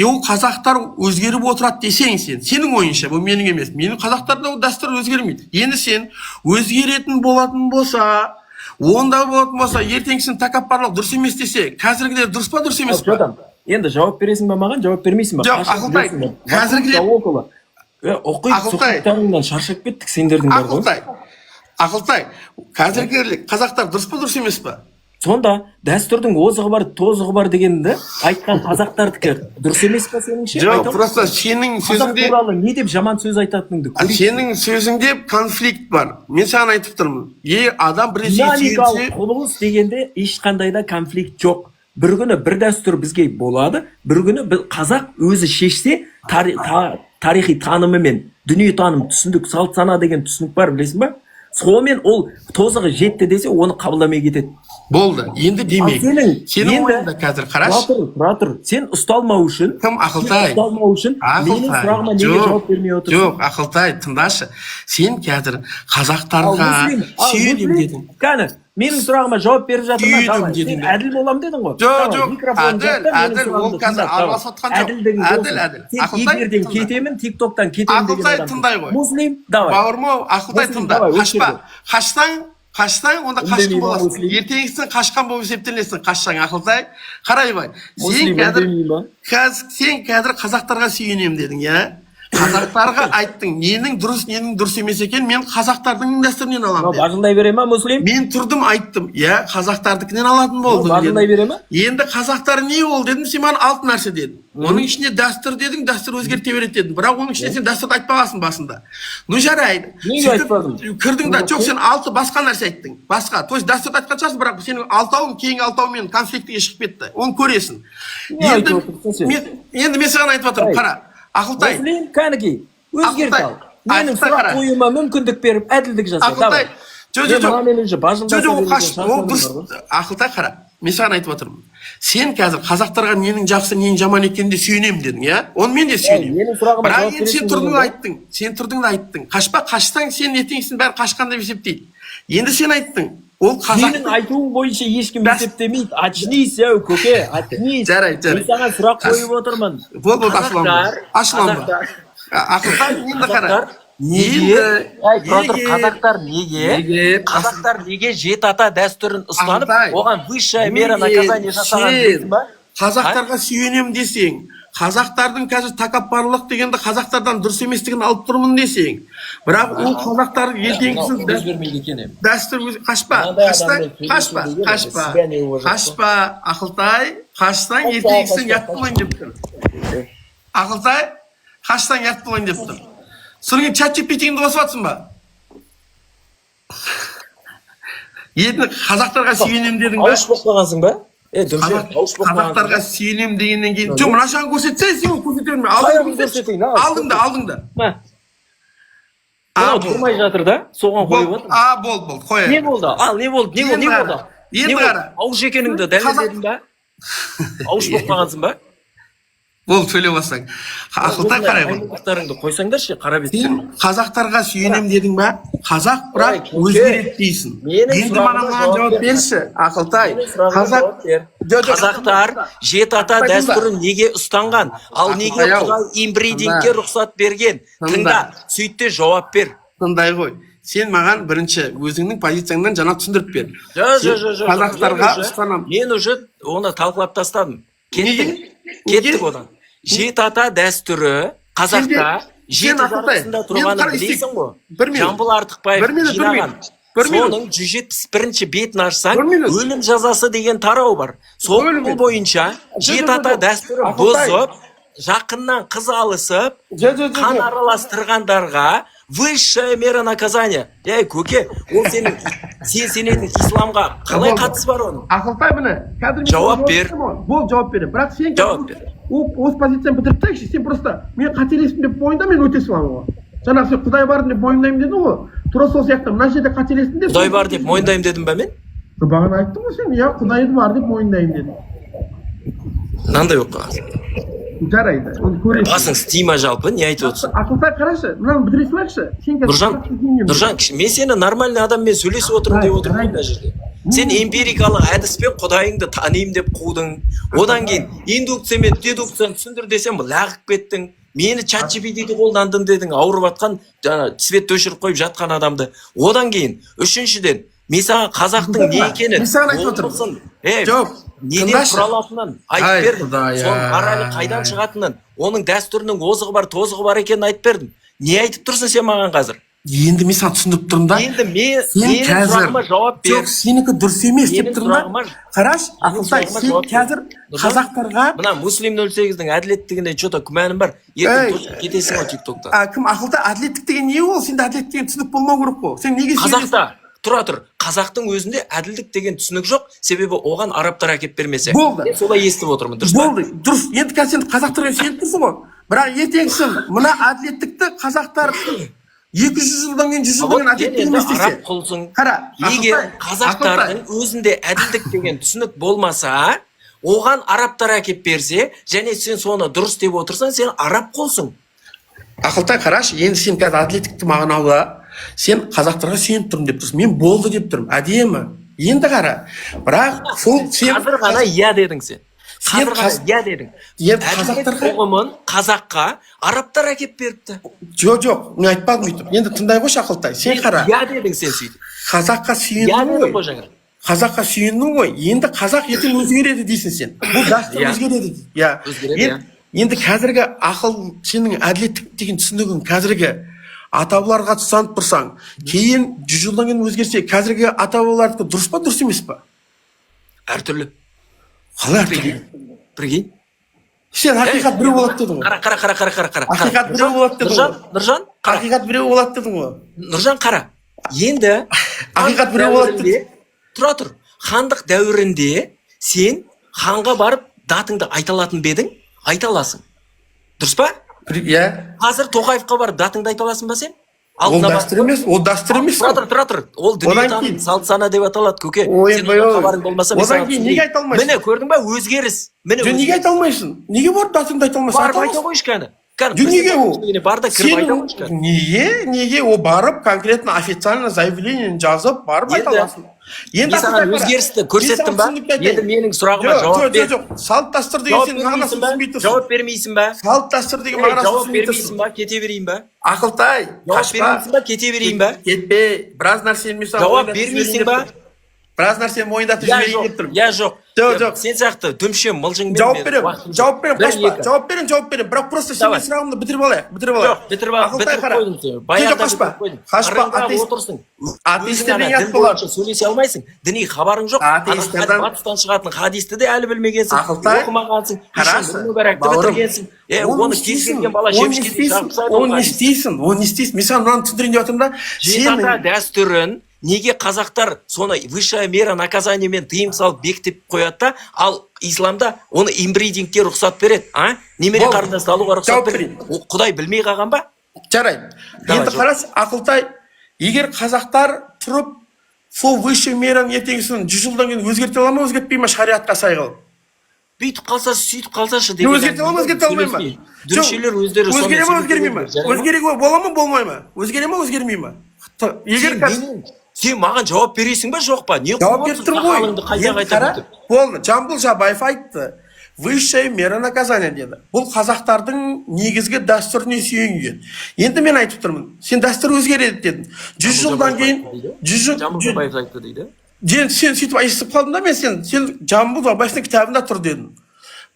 ол қазақтар өзгеріп отырады десең сенің ойынша, бұл менің емес. Менің қазақтарда ол дәстүр өзгермейді. Енді сен өзгеретін болатын болса, онда болатын болса, ертеңгісін тәкаппарлық дұрыс емес десе, қазіргілер дұрыс па, дұрыс емес па? Енді жауап бересің ба маған, жауап бермейсің ба? Жоқ, Ақылтай, қазіргілер оқиды, сұқтарыңнан шаршап кеттік сендердің бар ғой. Ақылтай, қазіргі қазақтар дұрыс па, дұрыс емес па? Сонда дәстүрдің озығы бар, тозығы бар дегенді айтқан қазақтардікі дұрыс емес па сеніңше? Жоқ, просто сенің сөзіңде қазақ туралы не деп жаман сөз айтатыныңды көрейік. Сенің сөзіңде конфликт бар. Мен саған айтып тұрмын. Адам бір динамикалық құбылыс дегенде ешқандай да конфликт жоқ. Бір күні бір дәстүр бізге болады, бір күні қазақ өзі шешсе, тарихи танымы мен дүние таным, түсіндік, салт сана деген түсінік бар, білесің ба? Сонымен ол тозығы жетті десе, оны қабылдамай кетеді. Болды, енді демек. Сенің ойында қазір қараш. Тұра тұр. Сен ұсталмау үшін, кім Ақылтай? Ұсталмау үшін, менің сұрағыма неге жауап бермей отырсың? Жоқ, Ақылтай, тыңдашы. Сен қазір қазақтарға сүйенем дедің. Кәні, Менің сұрағыма жауап беріп жатырмын. Түйдім Давай. дедің Сен бе? әділ болам дедің ғой. Жоқ, Давай, жоқ. микрофонды жап та, менің Әділ, ол сұрағымды қазір тыңдап, давай. араласып отқан жоқ. Әділдігің Әділ, болсын. әділ. Сен Ақылтай, эфирден тыңда. кетемін, тиктоктан кетемін деген Ақылтай, адамсың. тыңдай ғой. Муслим, давай. Бауырым-ау, Ақылтай Муслим, тыңда. давай, Қашпа. Қашсаң, онда қашқын Үндемеймін, боласың. Муслим. Ертеңгісін қашқан болып есептелесің, қашсаң, Ақылтай. Қарай бай. Муслим, үндемеймін. Сен қазір қазақтарға сүйенемін дедің, иә? Қазақтарға айттың, ненің дұрыс емес екен, мен қазақтардың дәстүрінен аламын дедім. Бажылдай бере ма, Муслим? Мен тұрдым айттым, иә, қазақтардікінен алатын болдым Бажылдай бере ма? Енді қазақтар не ол дедім, сен маған алты нәрсе дедің. Оның ішінде дәстүр дедің, дәстүр өзгерте береді дедің. Бірақ оның ішінде сен дәстүрді айтпағансың басында. Ну жарайды. Неге айтпадым? Кірдің да, жоқ, сен алты басқа нәрсе айттың. Басқа. То есть дәстүрді айтқан шығарсың, бірақ сенің алтауың кейінгі алтауымен конфликтіге шығып кетті. Оны көресің. Енді мен саған айтып жатырмын, қара. Ақылтай. Муслим, кәніки, өзгерт ал. Менің Ақылтай, сұрақ қара. қоюыма мүмкіндік беріп, әділдік жаса. Ақылтай. Ақылтай, қара. Мен саған айтып отырмын. Сен қазір қазақтарға ненің жақсы, ненің жаман екенінде сүйенемін дедің, иә? Оны мен де сүйенемін. Бірақ енді сен тұрдың да айттың. Қашсаң, сен ертеңгісін бәрі қашқан деп есептейді. Енді сен айттың. Ол қазақ. Менің айтуым бойынша ешкім есептемейді. Очнись, ау, көке, очнись. Жарайды. Мен саған сұрақ қойып отырмын. Бол, ашыланба. Ақылтай, енді қара. Қазақтар неге жет ата дәстүрін ұстанып, оған высшая мера наказание жасаған дейсің ба? Қазақтарға сүйенем десең, қазақтардың қазір тәкаппарлық дегенді қазақтардан дұрыс еместігін алып тұрмын десең, бірақ ол қазақтар ертеңгісін дәстүр қашпа, Ақылтай, қашсаң ертеңгісін ят болайын деп тұр. Ақылтай, қашсаң ят болайын деп тұр. Содан кейін чат-GPT-іңді қосып жатсың ба? Енді қазақтарға сүйенем дедің ба? Ауыш болып қалғансың ба? Қазақтарға сүйенем дегеннен кейін жоқ, мына жағын көрсетсе, сен көрсете берме. Алдыңда. Тұрмай жатыр да, соған қойып отыр. Болды, қоя. Не болды? Не болды? Енді қара. Ауыш екеніңді дәлелдедің ба? Ауыш болып қалғансың ба? Бол, сөйле бассаң. Ақылтай қарай ғой. Аймақтарыңды қойсаңдаршы, қарап етсің. Сен қазақтарға сүйенем дедің ба? Қазақ бірақ өзгереді дейсің. Енді маған жауап берші, Ақылтай. Қазақтар жет ата дәстүрін неге ұстанған? Ал неге Құдай инбридингке рұқсат берген? Тыңда, сөйтте жауап бер. Тыңдай ғой. Сен маған бірінші өзіңнің позицияңнан жаңа түсіндіріп бер. Қазақтарға ұстанам. Мен уже оны талқылап тастадым. Кеттік одан. Жет ата дәстүрі қазақта жеті жарғысында тұрғанын білейсің ғой. Жамбыл Артықбаев жинаған. Соның 171-ші бетін ашсаң, өлім жазасы деген тарау бар. Сол бойынша жет ата дәстүрі бұзып, жақыннан қыз алысып, қан араластырғандарға высшая мера наказания. Көке, ол сен сенетін исламға қалай қатысы бар оның? Ақылтай бұны. Жауап бер. Бол, жауап берем. Бірақ сен осы позицияны бітіріп тәйші, сен просто мен қателестім деп бойында мен өте саламын ғой. Жаңағы сен Құдай бар деп мойындаймын дедің ғой. Тура сол сияқты мына жерде қателестім деп. Құдай бар деп мойындаймын дедім ба мен? Бағана айттың ғой сен, иә, Құдай бар деп мойындаймын дедім. Мынандай болып қалған. Жарайды, оны көресің. Басың стима жалпы, не айтып отырсың? Ақылтай қарашы, мынаны бітіре салайықшы. Нұржан, мен сені нормальный адаммен сөйлесіп отырмын деп отырмын мына жерде. Сен эмпирикалық әдіспен Құдайыңды танимын деп қудың. Одан кейін индукциямен дедукцияны түсіндір десем, лағып кеттің. Мені чат-GPT-ді қолдандың дедің, ауырып атқан, цветті өшіріп қойып жатқан адамды. Одан кейін, үшіншіден, мен саған қазақтың не екенін, неден құралатынын айтып бердім. Соның аралы қайдан шығатынын, оның дәстүрінің озығы бар, тозығы бар екенін айтып бердім. Не айтып тұрсың сен маған қазір? Енді мен саған түсіндіріп тұрмын да. Енді менің сұрағыма жауап бер. Жоқ, сенікі дұрыс емес деп тұрмын да. Қараш, Ақылтай, сен қазір қазақтарға... Мына Муслим 08-дің әділеттігіне что-то күмәнім бар. Ертең кетесің ғой тиктоктан. Кім Ақылтай, әділеттік деген не ол? Сенде әділеттік деген түсінік болмау керек қой. Сен неге Қазақта, тұра тұр. Қазақтың өзінде әділдік деген түсінік жоқ, себебі оған арабтар әкеп бермесе. Болды. Солай естіп отырмын, дұрыс па? Болды, дұрыс. Енді қазір сен қазақтарға сеніп тұрсың ғой. Бірақ ертеңгісін мына әділеттікті қазақтар 200 жылдан кейін 100 жылдан кейін әділеттік емес десе. Араб құлсың. Егер қазақтардың өзінде әділдік деген түсінік болмаса, оған арабтар әкеп берсе, және сен соны дұрыс деп отырсаң, сен араб құлсың. Ақылтай, қарашы, енді сен қазір әділеттікті мағыналы, сен қазақтарға сүйеніп тұрмын деп тұрсың. Мен болды деп тұрмын. Әдемі. Енді қара. Бірақ сол сен қазір ғана иә дедің сен. Қазір ғана иә дедің. енді Әдебиет қазақтарға ұғымын қазаққа арабтар әкеп беріпті. жоқ, мен айтпадым өйтіп. Енді тыңдай қойшы Ақылтай. Сен қара. Иә дедің сен сөйтіп. Қазаққа Иә сүйендің дедің ғой ғой. жаңа. Қазаққа сүйендің ғой. Енді қазақ ертең өзгереді дейсің сен. Бұл дәстүр Иә. өзгереді дейді. Иә. Өзгереді, иә. Енді қазіргі ақыл сенің әділеттік деген түсінігің қазіргі ата бабаларға тұсанып тұрсаң, кейін 100 жылдан кейін өзгерсе, қазіргі ата бабалардікі дұрыс па, дұрыс емес па? Әртүрлі. Қалай әртүрлі? Прикинь. Сен ақиқат біреу болады дедің ғой. Қара. Ақиқат біреу болады дедің ғой. Нұржан, қара. Ақиқат біреу болады дедің ғой. Нұржан қара. Енді Ақиқат біреу болады дедің. Тұра тұр. Хандық дәуірінде сен ханға барып датыңды айта алатын ба едің? Айта аласың. Дұрыс па? Иә. Қазір Тоқаевқа барып датыңды айта аласың ба сен? Ол дәстүр емес, ол дәстүр емес. Тұра тұр. Ол дүниетаным салт сана деп аталады, көке. Ой, Сен оған хабарың болмаса мен одан саған кейін түсінбеймін. неге айта алмайсың? Міне көрдің ба, өзгеріс. Міне Жөн неге айта алмайсың? Неге барып датыңды айта алмайсың? барып айта қойшы кәні. Неге ол? Бар да кіріп айта қойшы кәні. Неге ол барып конкретно официально заявление жазып барып айта аласың? Мен саған өзгерісті көрсеттім ба? Енді менің сұрағыма жауап бер. Жоқ. Салт дәстүр деген сен мағынасын түсінбей тұрсың. Жауап бермейсің ба? Салт дәстүр деген мағынасын Жауап түсінбей бермейсің тұрсың. ба? Кете берейін ба? Ақылтай, Жауап қашпа. бермейсің ба? Кете берейін ба? Кетпе. Біраз нәрсені мен саған Жауап мойындатып бермейсің жіберейін ба? деп тұрмын. Біраз нәрсені мойындатып Я жіберейін жоқ. деп тұрмын. Я жоқ. Жоқ. Сен сияқты дүмше мылжыңмен Жауап беремін, қашпа. Жауап беремін. Бірақ просто сен Давай. сұрағымды бітіріп алайық. Жоқ, бітіріп қойдың сен. Баяғыда қашпа. бітіріп қойдың. Қашпа, Араңда атеист. отырсың. Атеистерден Өзің ұят дін болады. бойынша сөйлесе алмайсың. Діни хабарың жоқ. Атеистерден- Батыстан шығатын хадисті де әлі білмегенсің. Ақылтай. Оқымағансың. Қарашы, Мүбәрәкті бауырым. бітіргенсің. Оны кез келген бала жемішке дейін шағып Оны не істейсің? Мен саған мынаны түсіндірейін деп жатырмын да. Жетата дәстүрін неге қазақтар соны высшая мера наказаниемен тыйым салып бекітіп қояды да, ал исламда оны имбридингке рұқсат береді, а? Немере қарындасты алуға рұқсат береді. Құдай білмей қалған ба? Жарайды. Енді қарашы, Ақылтай, егер қазақтар тұрып, сол высшая мераны ертеңгісін 100 жылдан кейін өзгерте ала ма, өзгертпей ма шариғатқа сай қылып? Бүйтіп қалса, сөйтіп қалсашы Не өзгерте ала ма, өзгерте алмай ма? Дүмшелер өздері өзгере ма, өзгермей ма? Өзгере бола ма, болмай ма? Өзгере ма, өзгермей ма? Егер сен маған жауап бересің ба, жоқ па? Не жауап беріп тұр ғой. Енді қара, болды, Жамбыл Жабаев айтты. Высшая мера наказания деді. Бұл қазақтардың негізгі дәстүріне сүйенген. Енді мен айтып тұрмын. Сен дәстүр өзгереді дедің. 100 жылдан кейін Жамбыл Жабаев айтты дейді. Сен сөйтіп естіп қалдың да, мен сен Жамбыл Жабаевтың кітабында тұр дедің.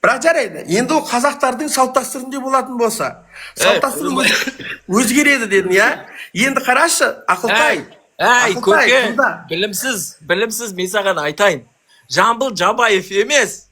Бірақ жарайды. Енді ол қазақтардың салт дәстүрінде болатын болса, салт дәстүр өзгереді дедің, иә? Енді қарашы, Ақылтай. Әй, көке, білімсіз мен саған айтайын. Жамбыл Жабаев емес.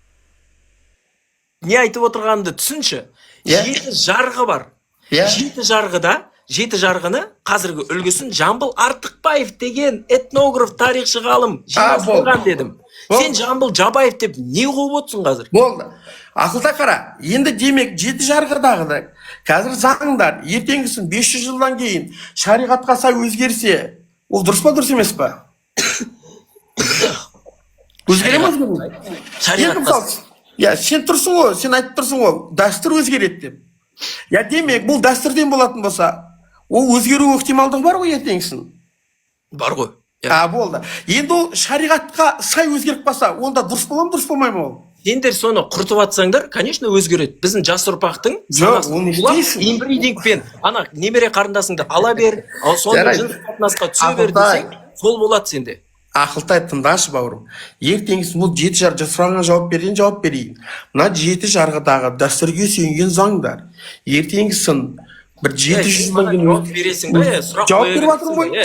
Не айтып отырғанымды түсінші. 7 жарғы бар. 7 жарғыны қазіргі үлгісін Жамбыл Артықбаев деген этнограф, тарихшы ғалым жинастырған дедім. Сен Жамбыл Жабаев деп не қуып отырсың қазір? Болды. Ақылтай қара, енді демек 7 жарғыдағыдай қазір заңдар ертеңгісін 500 жылдан кейін шариғатқа сай өзгерсе, ол дұрыс па, дұрыс емес па? Өзгере ме, өзгермей? Я, сен тұрсың ғой, сен айтып тұрсың ғой, дәстүр өзгереді деп. Я, демек, бұл дәстүрден болатын болса, ол өзгеру ықтималдығы бар ғой ертеңгісін? Бар ғой. Болды. Енді ол шариғатқа сай өзгеріп қалса, онда дұрыс бола ма, дұрыс болмай ма ол? Сендер соны құртып атсаңдар, конечно, өзгереді. Біздің жас ұрпақтың имбридингпен, ана немере қарындасыңды ала бер, ал соны жыныс қатынасқа түсе бер десең, сол болады сенде. Ақылтай, тыңдашы бауырым. Ертеңгісін бұл 7 жарғы сұрағына жауап берейін. Мына 7 жарғыдағы дәстүрге сүйенген заңдар. Ертеңгісін бір 700 жылдан кейін жауап бересің бе? Жауап беріп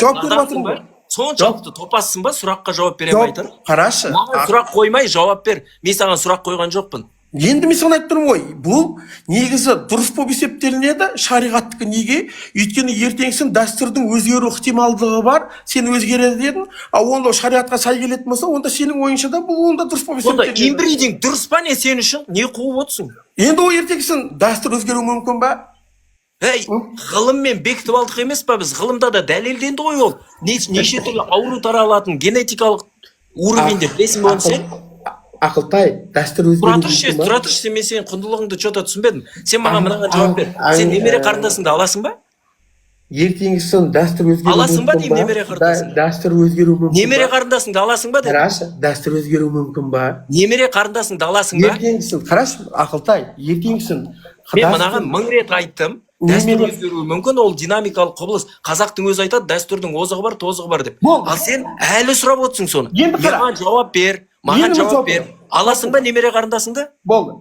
жатырмын ғой. Соншалықты топассың ба, сұраққа жауап бере алмайтын? Қарашы. Маған сұрақ қоймай жауап бер. Мен саған сұрақ қойған жоқпын. Енді мен саған айтып тұрмын ғой, бұл негізі дұрыс болып есептелінеді, шариғаттікі неге? Өйткені ертеңгісін дәстүрдің өзгеру ықтималдығы бар, сен өзгереді дедің, ал онда шариғатқа сай келетін болса, онда сенің ойыңша да бұл онда дұрыс болып есептелінеді. Онда имбридинг дұрыс па не сен үшін? Не қуып отырсың? Енді ол ертеңгісін дәстүр өзгеру мүмкін ба? Ғылыммен бекітіп алдық емес па біз? Ғылымда да дәлелденді ғой ол. Неше түрлі ауру таралатын генетикалық уровеньде білесің бе оны сен? Ақылтай, дәстүр өзгеру мүмкін ба? Тұра тұршы, мен сенің құндылығыңды что-то түсінбедім. Сен маған мынаған жауап бер. Сен немере қарындасыңды аласың ба? ертеңгісін дәстүр өзгеруі Аласың ба мүмкін деймін немере қарындасың? Дәстүр өзгеруі мүмкін Немере ба? қарындасыңды аласың ба дедім. Қарашы, дәстүр өзгеруі мүмкін ба? Немере қарындасыңды аласың ба? Ертеңгісін, қарашы, Ақылтай, ертеңгісін Мен мынаған 1000 рет айттым. Дәстүр Немере- өзгеруі мүмкін, ол динамикалық құбылыс. Қазақтың өзі айтады, дәстүрдің озығы бар, тозығы бар деп. Болды. Ал сен әлі сұрап отырсың соны. Енді қара. Маған жауап бер. Маған Енді жауап жауап бер. бер. Аласың ба немере қарындасыңды? болды.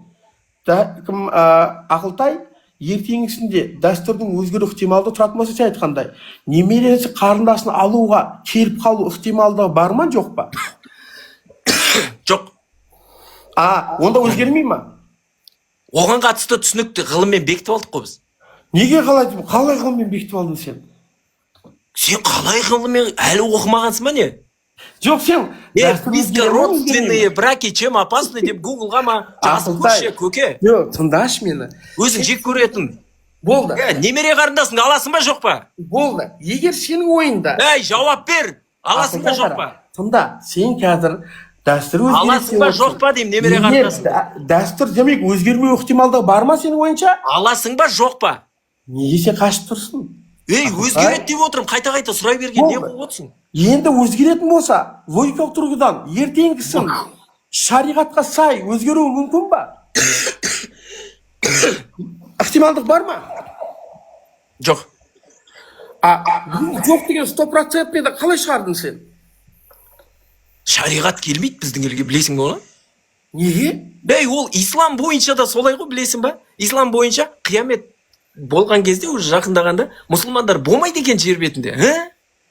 Ақылтай, ертеңгісінде дәстүрдің өзгеру ықтималды тұратын болса, сен айтқандай, немересі қарындасын алуға келіп қалу ықтималдығы бар ма, жоқ па? Жоқ. Онда өзгермей ма? Оған қатысты түсінікті ғылыммен бекітіп алдық қой біз. Неге қалай ғылыммен бекітіп алдың сен? Сен қалай ғылыммен әлі оқымағансың ба не? Жоқ, сен Родственные браки чем опасны деп Гуглға ма жазып көрші көке. Жоқ, тыңдашы мені. Өзің жек көретін. Болды. Немере қарындасыңды аласың ба жоқ па? Болды. Егер сенің ойында Жауап бер. Аласың ба жоқ па? Тыңда, сен қазір дәстүр өзгереді. Аласың ба жоқ па деймін немере қарындасың. Дәстүр демек өзгермеу ықтималдығы бар ма сенің ойынша? Аласың ба жоқ па? Неге сен қашып тұрсың? Өзгереді деп отырмын, қайта сұрай берген не қылып отырсың? Енді өзгеретін болса, логикалық тұрғыдан ертеңгісін шариғатқа сай өзгеруі мүмкін ба? Ықтималдық бар ма? Жоқ. Жоқ деген 100% қалай шығардың сен? Шариғат келмейді біздің елге, білесің бе оны? Неге? Ол ислам бойынша да солай ғой, білесің ба? Ислам бойынша қиямет болған кезде уже жақындағанда мұсылмандар болмайды екен жер бетінде.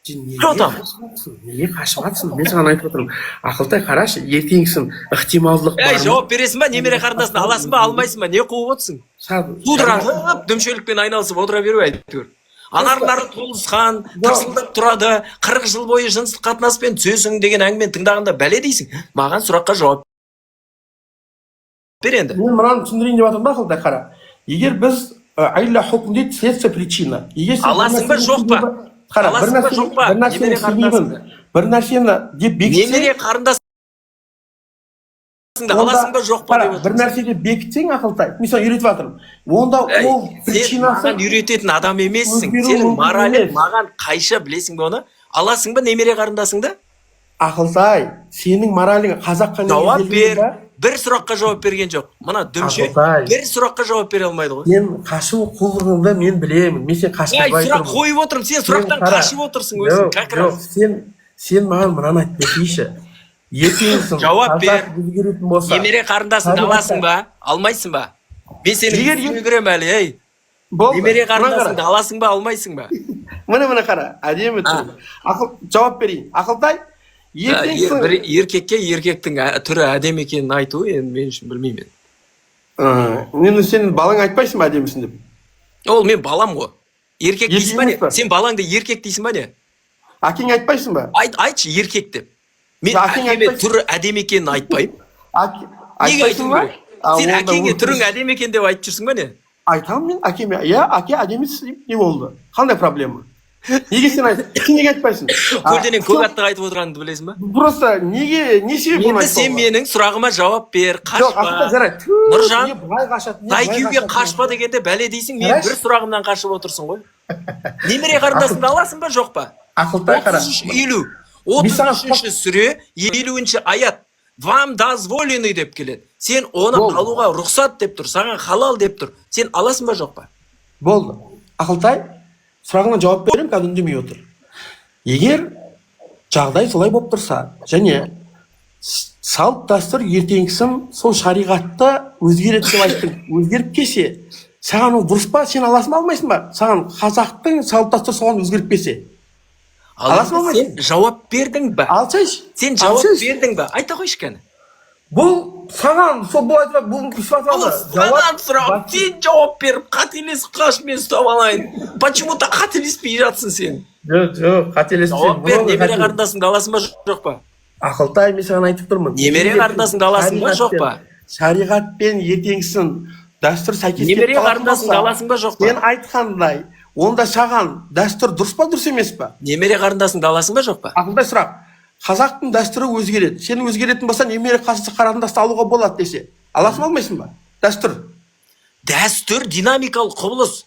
Неге қашып жатсың? Мен саған айтып отырмын. Ақылтай, қарашы, ертеңгісін ықтималдық бар ма? Жауап бересің ба, немере қарындасың аласың ба, алмайсың ба, не қуып отырсың? Судыраңып, дүмшелікпен айналысып отыра беру әйтеуір. Анарлары толысқан, тырсылдап тұрады, 40 жыл бойы жыныстық қатынаспен түсесің деген әңгімені тыңдағанда бәле дейсің. Маған сұраққа жауап бер енді. Мен мынаны түсіндірейін деп жатырмын ба, Ақылтай, қара. Егер біз айла хукм дейді, следствие причина. Аласың ба жоқ па? Аласың ба жоқ па? Немере қарындасыңды. Бір нәрсені деп бекітсең, немере қарындасыңды аласың ба жоқ па деп отырсың. бір нәрсеге бекітсең, Ақылтай, мен саған үйретіп жатырмын. Онда ол причинасы... Сен маған үйрететін адам емессің. Сенің моралің маған қайшы, білесің бе оны? Аласың ба немере қарындасыңды? Ақылтай, сенің моралің қазаққа жауап бер. Бір сұраққа жауап берген жоқ. Мына дүмше бір сұраққа жауап бере алмайды ғой. Сен қашу құлығыңды мен білемін. Мен сен қашып айтырмын. Сұрақ қойып отырмын. Сен сұрақтан қашып отырсың өзің. Жоқ, сен маған мынаны айтып берейші. Ертеңгісін жауап бер. өзгеретін болса, немере қарындасыңды аласың ба? Алмайсың ба? Мен сені көрем әлі, немере қарындасыңды аласың ба, алмайсың ба? Міне қара, әдемі тұр. Жауап берейін. Ақылтай, еркекке еркектің түрі әдемі екенін айту енді мен үшін білмеймін. Мен сен балаң айтпайсың ба әдемісің деп? Ол мен балам ғой. Еркек дейсің ба не? Сен балаңды еркек дейсің ба не? Әкең айтпайсың ба? Айтшы еркек деп. Мен әкеме түрі әдемі екенін айтпаймын. Неге айтуым керек? Сен әкеңе түрің әдемі екен деп айтып жүрсің ба не? Айтамын мен әкеме. Әке әдемісіз не болды? Қандай проблема? Неге сен айтпайсың? Көлденең көк аттық айтып отырғаныңды білесің ба? Просто не себеп оны айтпауға? Енді сен менің сұрағыма жауап бер, қашпа. Нұржан, тайкюге қашпа дегенде бәле дейсің, мен бір сұрағымнан қашып отырсың ғой. Немере қарындасыңды аласың ба, жоқ па? Ақылтай қара. 33 сүре, 50-ші аят. Вам дозволены деп келеді. Сен оны алуға рұқсат деп тұр, саған халал деп тұр. Сен аласың ба, жоқ па? Болды. Ақылтай, сұрағына жауап берем, қазір үндемей отыр. Егер жағдай солай болып тұрса, және салт дәстүр ертеңгісін сол шариғатты өзгереді деп айттың, өзгеріп келсе, саған ол дұрыс па, сен аласың ба, алмайсың ба? Саған қазақтың салт дәстүр соған өзгеріп келсе. Аласың ба, алмайсың? Сен жауап бердің ба? Алсайшы. Сен жауап бердің ба? Айта қойшы кәні. Бұл саған, сол бұл айтып, бұл саған сұрақ, сен жауап беріп, қателесіп қашып мен ұстап алайын. Почему-то қателеспей жатсың сен. Жоқ, қателесіп. Жауап бер, немере қарындасыңды аласың ба, жоқ па? Ақылтай, мен саған айтып тұрмын. Немере қарындасыңды аласың ба, жоқ па? Шариғатпен ертеңгісін дәстүр сәйкес немере қарындасыңды аласың ба, жоқ па? Сен айтқандай, онда саған дәстүр дұрыс па, дұрыс емес па? Немере қарындасыңды аласың ба, жоқ па? Ақылтай сұрақ. Қазақтың дәстүрі өзгереді. Сен өзгеретін болса, немере қарындасты алуға болады десе. Аласың ба, алмайсың ба? Дәстүр. Дәстүр динамикалық құбылыс.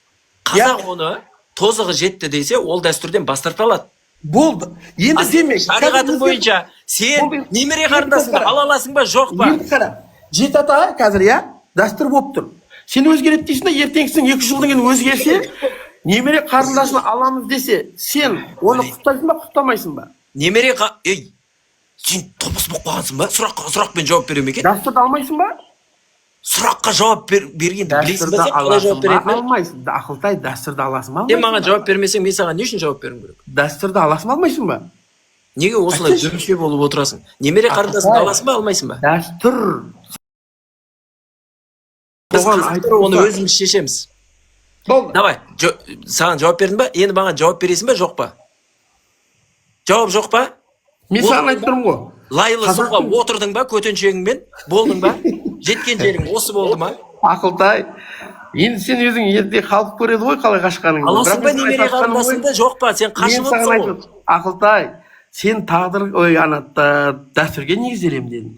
Қазақ оны тозығы жетті десе, ол дәстүрден бас тарта алады. Болды. Енді демек, Шариғатың бойынша сен немере қарындасыңды ала аласың ба, жоқ па? Енді қара. Жеті ата қазір иә, дәстүр болып тұр. Сен өзгереді дейсің де, ертеңгісін 2 жылдан кейін өзгерсе, немере қарындасын аламыз десе, сен оны құптайсың ба, құптамайсың ба? Немере ей, сен топыс болып қалғансың ба? Сұрақпен жауап бере ме екен? Дәстүрді алмайсың ба? Сұраққа жауап бергенді білесің ба, сен қалай жауап Дәстүрді беретінін? алмайсың. Ақылтай, дәстүрді аласың ба? Сен маған жауап бермесең, мен саған не үшін жауап беруім керек? Дәстүрді аласың ба, алмайсың ба? Неге осылай дүмше болып отырасың? Немере қарындасыңды аласың ба, алмайсың ба? Дәстүр. Біз қазақтар оны өзіміз шешеміз. Болды. Давай, саған жауап бердің ба? Енді маған жауап бересің ба, жоқ па? Жауап жоқ па? Мен саған айтып тұрмын ғой. Лайлы суға отырдың ба, көтеншегіңмен? Болдың ба? Жеткен жерің осы болды ма? Ақылтай. Енді сен өзің ерте халық көреді ғой қалай қашқаныңды. Аласың ба немере қарындасыңды, жоқ па? Сен қашып отырсың ғой. Ақылтай, сен тағдыр, дәстүрге негізделемін дедің.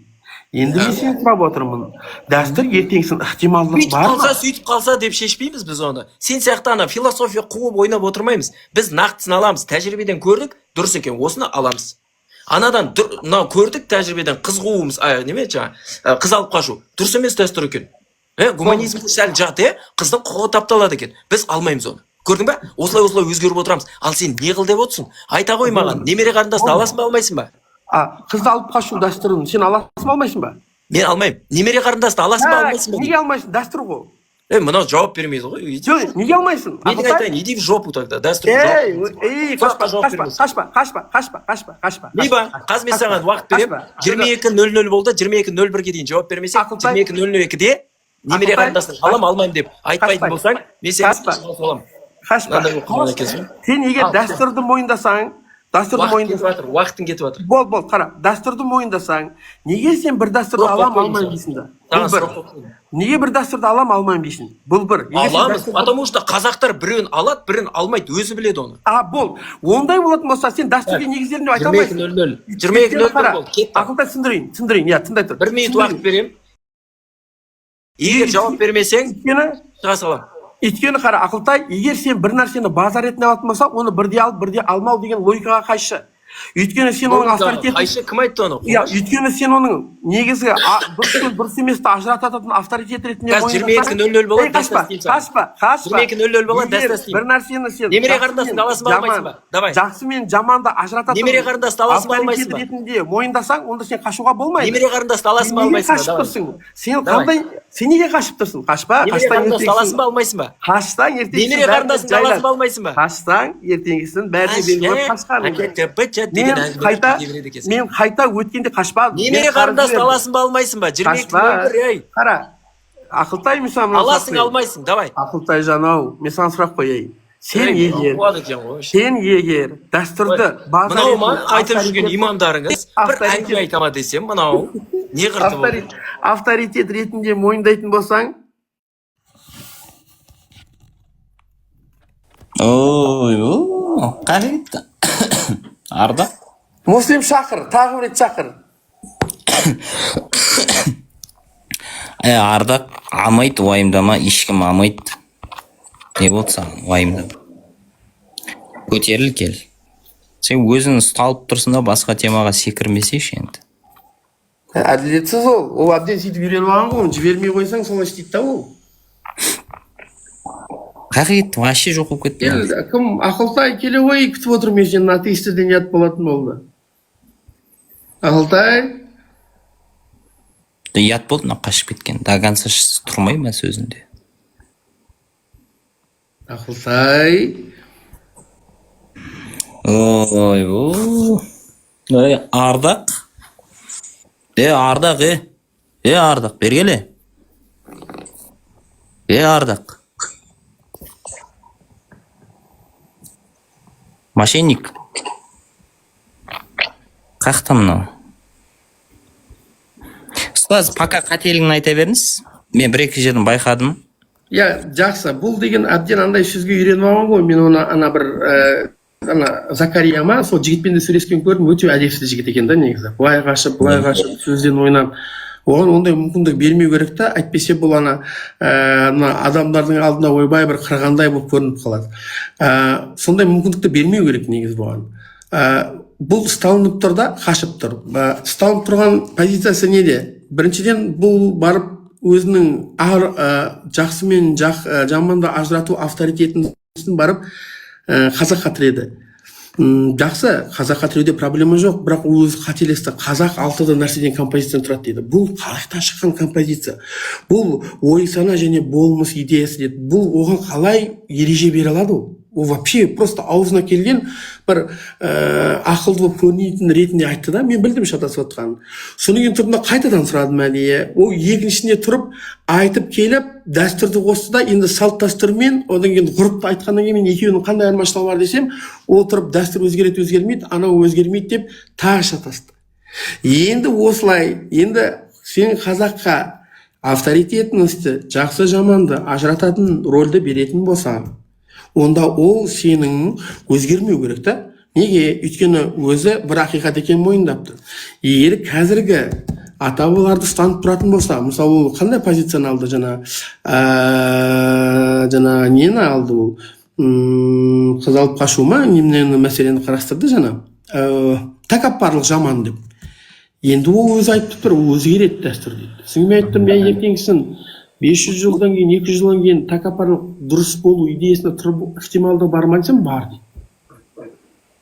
Енді мен сен сұрап отырмын. Дәстүр ертеңсін ықтималдық бар ма? Сөйтіп қалса деп шешпейміз біз оны. Сен сияқты ана философия қуып ойнап отырмаймыз. Біз нақтысын аламыз, тәжірибеден көрдік, дұрыс екен, осыны аламыз. Анадан көрдік, тәжірибеден қыз қууымыз, қыз алып қашу. Дұрыс емес дәстүр екен. Гуманизмді сәл жат, қыздың құқығы тапталады екен. Біз алмаймыз оны. Көрдің ба? Осылай өзгеріп отырамыз. Ал сен не қыл деп отырсың? Айта ғой маған, немере қарындасты аласың ба, алмайсың ба? Қызды алып қашу дәстүрін сен аласың ба, алмайсың ба? Мен алмаймын. Немере қарындасты аласың ба, алмайсың ба? Неге алмайсың? Дәстүр ғой. Мынау жауап бермейді ғой. Неге алмайсың? Мен айтайын, иди в жопу тогда. Дәстүр қашпа. Либо қазір мен саған уақыт беремін. 22:00 болды, 22:01-ге дейін жауап бермесең, 22:02-де немере қарындасты аламын, алмаймын деп айтпайтын болсаң, мен сені аламын. Қашпа. Сен егер дәстүрді мойындасаң, уақытың кетіп жатыр. Бол, қара. Дәстүрді мойындасаң, неге сен бір дәстүрді аламын, алмаймын дейсің да? Неге бір дәстүрді аламын, алмаймын дейсің? Бұл бір. Аламыз, потому что қазақтар біреуін алады, біреуін алмайды, өзі біледі оны. Бол. Ондай болатын болса, сен дәстүрге негізделін деп айта алмайсың. 22:00 болды, кетті. Ақылтай түсіндірейін, иә, тыңдай тұр. 1 минут уақыт берем. Егер жауап бермесең, шыға салам. Өйткені қара, Ақылтай, егер сен бір нәрсені базар ретінде алатын болса, оны бірде алып, бірде алмау деген логикаға қайшы. Өйткені сен оның авторитетін... Қайшы кім айтты оны? Өйткені сен оның негізгі дұрыс еместі ажырататын авторитет ретінде... Қазір 22:00 болады, дәстәс деймін саған. Қашпа. 22:00 болады, дәстәс деймін. Бір нәрсені сен... Немере қарындасыңды аласың ба, алмайсың ба? Давай. Жақсы мен жаманды ажырататын... Немере қарындасты аласың ба, алмайсың ба? Авторитет ретінде мойындасаң, онда сен қашуға болмайды. Немере қарындасты аласың ба, алмайсың ба? Давай. Сен қандай... Сен неге қашып тұрсың? Қашпа. Немере қарындасты аласың ба, алмайсың ба? Қашсаң, ертеңгісін... Немере қарындасыңды аласың ба, алмайсың ба? Қашсаң, ертеңгісін бәріне белгілі қашқаның. Мен қайта өткенде қашпа. Немере қарындасты аласың ба, алмайсың ба? 22:01. Қара. Ақылтай, мен саған аласың, алмайсың, давай. Ақылтай жанау, мен саған сұрақ қояйын. Сен егер дәстүрді мынау ма айтып жүрген имамдарыңыз бір әңгіме айтама десем, мынау не қырты болды? Авторитет ретінде мойындайтын болсаң, қай кетті? Арда? Муслим шақыр, тағы бір рет шақыр. Ардақ алмайды, уайымдама, ешкім алмайды. Не болды саған, уайымдама. Көтеріл кел. Сен өзің ұсталып тұрсың да басқа темаға секірмесейші енді. Әділетсіз ол. Ол әбден сөйтіп үйреніп алған ғой. Жібермей қойсаң солай істейді да ол. Қай кетті, вообще жоқ болып кетті. Кім Ақылтай келе ғой, күтіп отыр мен сенің атеистерден ұят болатын болды. Ақылтай? Ұят болды, мына қашып кеткен. До конца тұрмай ма сөзінде? Ақылтай? Ардақ? Ардақ, Ардақ, бергеле. Ардақ. Мошенник. Қақта мынау? Ұстаз, пока қателігін айта беріңіз. Мен бір-екі жерін байқадым. Жақсы, бұл деген әбден андай сөзге үйреніп алған ғой. Мен оны ана бір Закария ма, сол жігітпен де сөйлескен көрдім, өте әдепсіз жігіт екен да негізі. Бұлай қашып, сөзден ойнап, оған ондай мүмкіндік бермеу керек та, әйтпесе бұл мына адамдардың алдында ойбай бір қырғандай болып көрініп қалады. Сондай мүмкіндікті бермеу керек негізі бұған. Бұл сталынып тұр да, қашып тұр. Сталынып тұрған позициясы неде? Біріншіден, бұл барып өзінің жақсы мен жаманды ажырату авторитетін барып қазаққа тіреді. Жақсы, қазаққа тіреуде проблема жоқ, бірақ өз қателесті. Қазақ 6 нәрседен композициядан тұрады дейді. Бұл қалайдан шыққан композиция? Бұл ой сана және болмыс идеясы дейді. Бұл оған қалай ереже бере алады ол? Ол вообще просто аузына келген бір ақылды болып көрінетін ретінде айтты да, мен білдім шатасып отқанын. Содан кейін тұрдым да қайтадан сұрадым әдейі. Ол екіншісіне тұрып айтып келіп, дәстүрді қосты да, енді салт дәстүрмен, одан кейін ғұрыпты айтқаннан кейін мен екеуінің қандай айырмашылығы бар десем, ол тұрып дәстүр өзгереді, өзгермейді, анау өзгермейді деп тағы шатасты. Енді осылай, енді сен қазаққа авторитетіңізді, жақсы жаманды ажырататын рөлді беретін болсаң, онда ол сенің өзгермеу керек та. Неге? Өйткені өзі бір ақиқат екенін мойындап тұр. Егер қазіргі ата-бабаларды ұстанып тұратын болса, мысалы ол қандай позицияны алды, нені алды ол? Қыз алып қашу ма? Немені мәселені қарастырды тәкаппарлық жаман деп. Енді ол өзі айтып тұр, өзгереді дәстүр дейді. Сіңіме айттым, мен ертеңгісін 500 жылдан кейін, 200 жылдан кейін тәкаппарлық дұрыс болу идеясына тұрып ықтималдығы бар ма десем, бар дейді.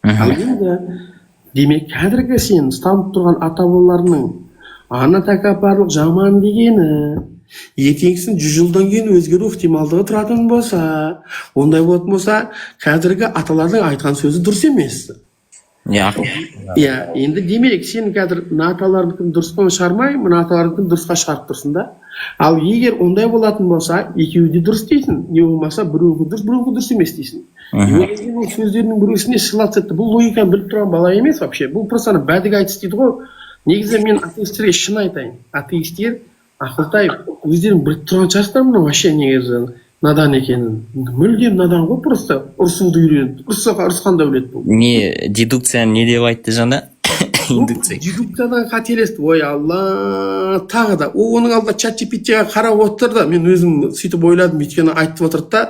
Ал енді, демек, қазіргі сен ұстанып тұрған ата-бабаларының ана тәкаппарлық жаман дегені, ертеңгісін 100 жылдан кейін өзгеру ықтималдығы тұратын болса, ондай болатын болса, қазіргі аталардың айтқан сөзі дұрыс емес. Енді демек, сен қазір мына аталардың дұрыстан шығармай, мына аталардың дұрысқа шығарып тұрсың да. Ал егер ондай болатын болса, екеуі де дұрыс дейсің, не болмаса біреуі дұрыс емес дейсің. Ол сөздерінің біреусіне шылатсетті. Бұл логиканы біліп тұрған бала емес вообще. Бұл просто бәдік айтыс дейді ғой. Негізі мен атеистерге шын айтайын. Атеистер ақылтай өздерін біліп тұрған шығарсыздар, мына вообще негізі надан екенін. Мүлдем надан ғой, просто ұрсуды үйреніп, ұрысқанда біледі бұл. Не, дедукцияны не деп айтты жаңа? Дедукциядан қателесті. Ой алла, тағы да. Оның алдында ChatGPT-ға қарап отырды. Мен өзім сөйтіп ойладым, өйткені айтып отырды да.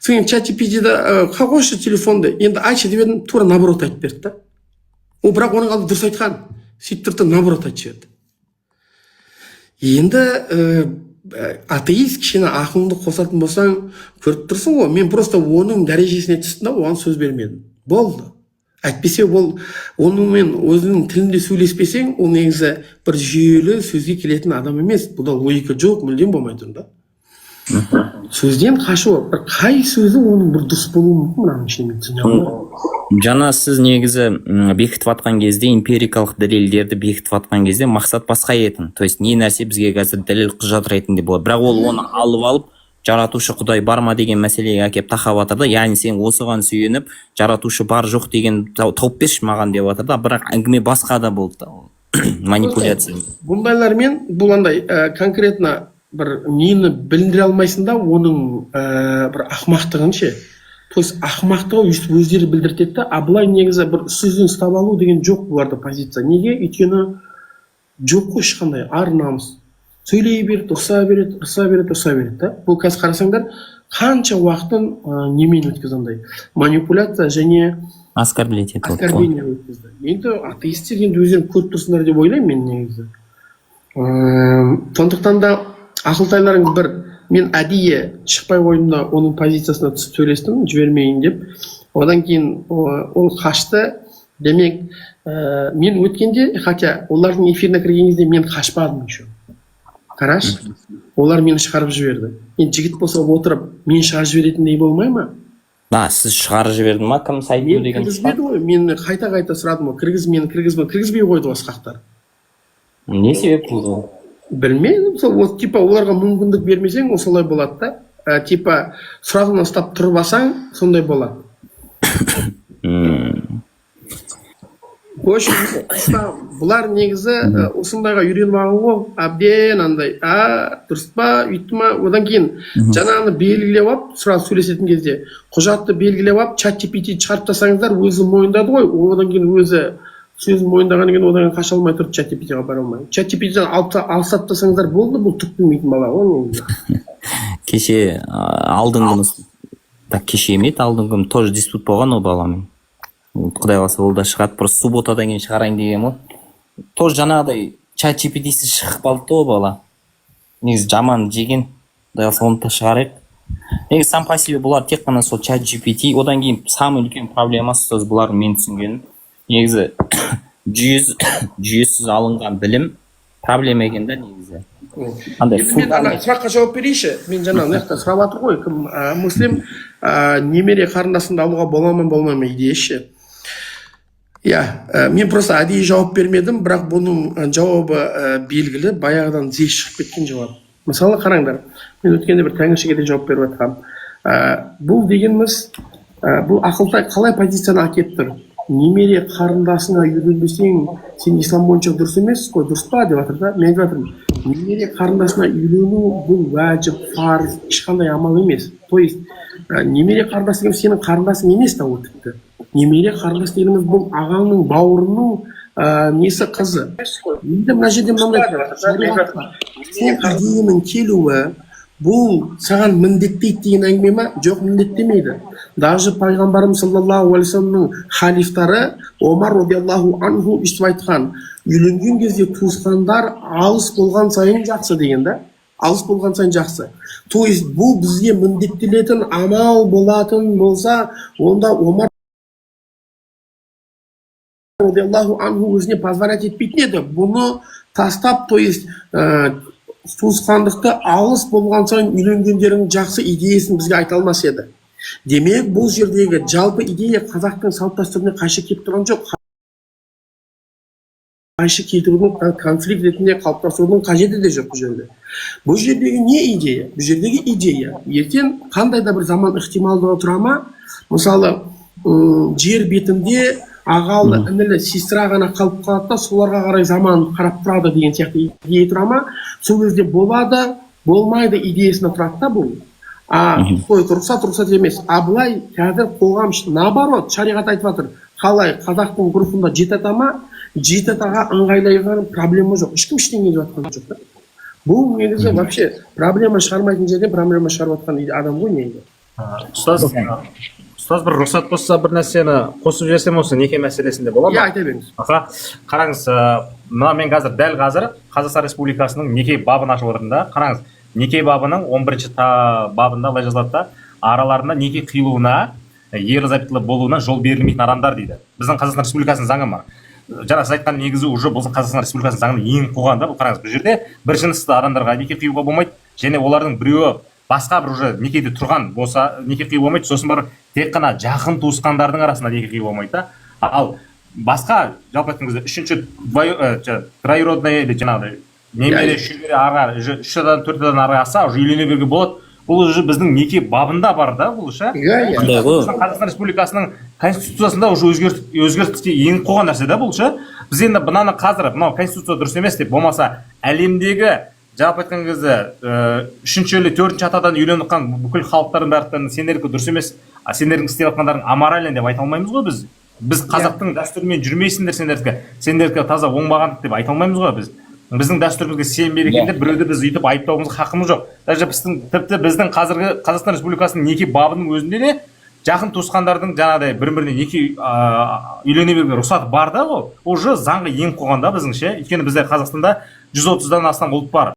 Соң ChatGPT-де қойшы телефонды. Енді айтшы деп едім, тура наоборот айтып берді да. Ол бірақ оның алдында дұрыс айтқан. Сөйтіп тұрды, наоборот айтып жіберді. Енді атеист кішкене ақылыңды қосатын болсаң, көріп тұрсың ғой. Мен просто оның дәрежесіне түстім да, оған сөз бермедім. Болды. Әйтпесе ол онымен өзінің тілінде сөйлеспесең, ол негізі бір жүйелі сөзге келетін адам емес. Бұда логика жоқ, мүлдем болмайды да. Сөзден қашу, бір қай сөзі оның бір дұрыс болуы мүмкін, мынаның ішіне түсіне. Жаңа сіз негізі бекітіп атқан кезде, эмпирикалық дәлелдерді бекітіп атқан кезде мақсат басқа етін. То есть не нәрсе бізге қазір дәлел құжат ретінде болады. Бірақ ол оны алып алып, жаратушы Құдай бар ма деген мәселеге әкеп тақап жатыр. Яғни сен осыған сүйеніп, жаратушы бар жоқ деген тауып берші маған деп жатыр да, бірақ әңгіме басқа да болды да. Манипуляция. Бұндайлармен бұл андай конкретно бір нені білдіре алмайсың да, оның бір ақмақтығын ше. То есть ақмақтығы өздері білдіртеді, а былай негізі бір сөзден ұстап алу деген жоқ бұларда позиция. Неге? Өйткені жоқ қой ешқандай ар намыс. Сөйлей береді, ұрса береді да. Бұл қазір қарасаңдар, қанша уақытын немен өткізді, манипуляция және оскорбление өткізді. Енді атеистер енді өздерін көріп тұрсыңдар деп ойлаймын мен негізі. Сондықтан да ақылтайларың бір, мен әдейі шықпай қойдымда оның позициясына түсіп сөйлестім, жібермейін деп. Одан кейін ол қашты. Демек, мен өткенде, хотя олардың эфиріне кірген кезде мен қашпадым еще. Қараш, олар мені шығарып жіберді. Енді жігіт болса отырып, мен шығарып жіберетіндей болмай ма? Сіз шығарып жібердің ма? Кім сайты деген кіргізбеді ғой, мен қайта сұрадым ғой, кіргізбей қойды асқақтар. Не себеп болды? Білмеймін, типа оларға мүмкіндік бермесең, ол солай болады да. Типа сұрағына ұстап тұрып алсаң, сондай болады. Бұлар негізі осындайға үйреніп алған ғой, әбден андай, дұрыс па, үйтті ма, одан кейін жаңағыны белгілеп алып, сөйлесетін кезде құжатты белгілеп алып, ChatGPT шығарып тастаңыздар, өзі мойындады ғой, одан кейін өзі сөзін мойындағаннан кейін одан кейін қаша алмай тұрды чат GPT-ға бара алмай. Чат GPT-дан алсап тастасаңыздар болды, бұл түк білмейтін бала ғой. Кеше алдыңғымыз, так кеше емес, алдыңғым тоже диспут болған ол баламен. Құдай қаласа ол да шығады, просто субботадан кейін шығарайын деген ғой. Тоже жаңағыдай чат GPT-сі шығып қалды ол бала. Негізі жаман жеген, құдай қаласа оны да шығарайық. Негізі сам по себе бұлар тек қана сол чат GPT, одан кейін самый үлкен проблемасы сөз бұлар мен түсінгенім. Негізі жүйесіз алынған білім проблема екен да негізі. Қандай Мен сұраққа жауап берейінші. Мен жаңа мына жақта сұрап жатыр ғой, кім муслим немере қарындасыңды алуға бола ма болмай ма идеяшы. Мен просто әдейі жауап бермедім, бірақ бұның жауабы белгілі, баяғыдан зеш шығып кеткен жауап. Мысалы қараңдар, мен өткенде бір тәңіршіге де жауап беріп жатқам. Бұл дегеніміз, бұл ақылтай қалай позицияны әкеп тұр. Немере қарындасыңа үйленбесең, сен ислам бойынша дұрыс емес қой, дұрыс па деп жатыр да. Мен айтып жатырмын, немере қарындасына үйлену бұл уәжіп, фарз, ешқандай амал емес. То есть немере қарындас деген сенің қарындасың емес та ол тіпті. Немере қарындас дегеніміз бұл ағаңның бауырының несі қызы. Енді мына жерде мынандай сен идеяның келуі бұл саған міндеттейді деген әңгіме ма? Жоқ, міндеттемейді. Даже пайғамбарымыз саллаллаху алейхи вассаламның халифтары Омар радиаллаху анху үстіп айтқан, үйленген кезде туысқандар алыс болған сайын жақсы деген да. Алыс болған сайын жақсы. То есть бұл бізге міндеттелетін амал болатын болса, онда Омар радиаллаху анху өзіне позволять етпейтін еді. Бұны тастап, то есть туысқандықты алыс болған сайын үйленгендердің жақсы идеясын бізге айта алмас еді. Демек, бұл жердегі жалпы идея қазақтың салт дәстүріне қайшы келіп тұрған жоқ. Қайшы келтірудің конфликт ретінде қалыптасудың қажеті де жоқ бұл жерде. Бұл жердегі не идея? Бұл жердегі идея. Ертең қандай да бір заман ықтималдығы тұра ма? Мысалы, жер бетінде ағалы, інілі, сестра ғана қалып қалады да, соларға қарай заман қарап тұрады деген сияқты идея тұра ма? Сол кезде болады, болмайды идеясына тұрады да бұл. Рұқсат емес. Былай қазір қоғам наоборот, шариғат айтып жатыр. Қалай қазақтың ғұрпында жеті ата ма? Жеті атаға ыңғайлаған проблема жоқ. Ешкім ештеңе деп жатқан жоқ. Бұл негізі вообще проблема шығармайтын жерден проблема шығарып жатқан адам ғой негізі. Ұстаз бір рұқсат болса бір нәрсені қосып жіберсем осы неке мәселесінде бола ма? Айта беріңіз. Қараңыз, мына мен дәл қазір Қазақстан Республикасының неке бабын ашып отырмын да. Қараңыз, неке бабының 11-ші бабында былай жазылады да, араларында неке қиылуына, ерлі-зайыптылы болуына жол берілмейтін адамдар дейді. Біздің Қазақстан Республикасының заңы бар. Жаңа сіз айтқан негізі уже біздің Қазақстан Республикасының заңына енгізіп қойған да. Бұл қараңыз, бұл жерде бір жынысты адамдарға неке қиюға болмайды, және олардың біреуі басқа бір уже некеде тұрған болса неке қию болмайды, сосын бар тек қана жақын туысқандардың арасында неке қию болмайды да. Ал басқа жалпы айтқан кезде үшінші троюродная или жаңағыдай немере, шөбере, аға, 3 адам 4 адам ары аса уже үйлене беруге болады. Бұл уже біздің неке бабында бар да, бұл ше. Біздің Қазақстан Республикасының конституциясында уже өзгертіске енгізіп қойған нәрсе да бұл ше. Біз енді мынаны қазір мынау конституция дұрыс емес деп болмаса әлемдегі жалпы айтқан кезде 3-ші или 4-ші атадан үйленіп жатқан бүкіл халықтардың барлықтарының сендердікі дұрыс емес, сендердің істеп жатқандарың аморален деп айта алмаймыз ғой біз. Біз қазақтың дәстүрімен жүрмейсіңдер, сендердікі таза оңбағандық деп айта алмаймыз ғой біз. Біздің дәстүрімізге сенбейді екен деп біреуді біз үйтіп айыптауымызға хақымыз жоқ. Даже тіпті біздің қазіргі Қазақстан Республикасының неке бабының өзінде де жақын туысқандардың жаңағыдай бір-біріне неке үйлене беруге рұқсат бар да ол. Ол уже заңға енгізіп қойған да біздіңше. Өйткені бізде Қазақстанда 130-дан астам ұлт бар.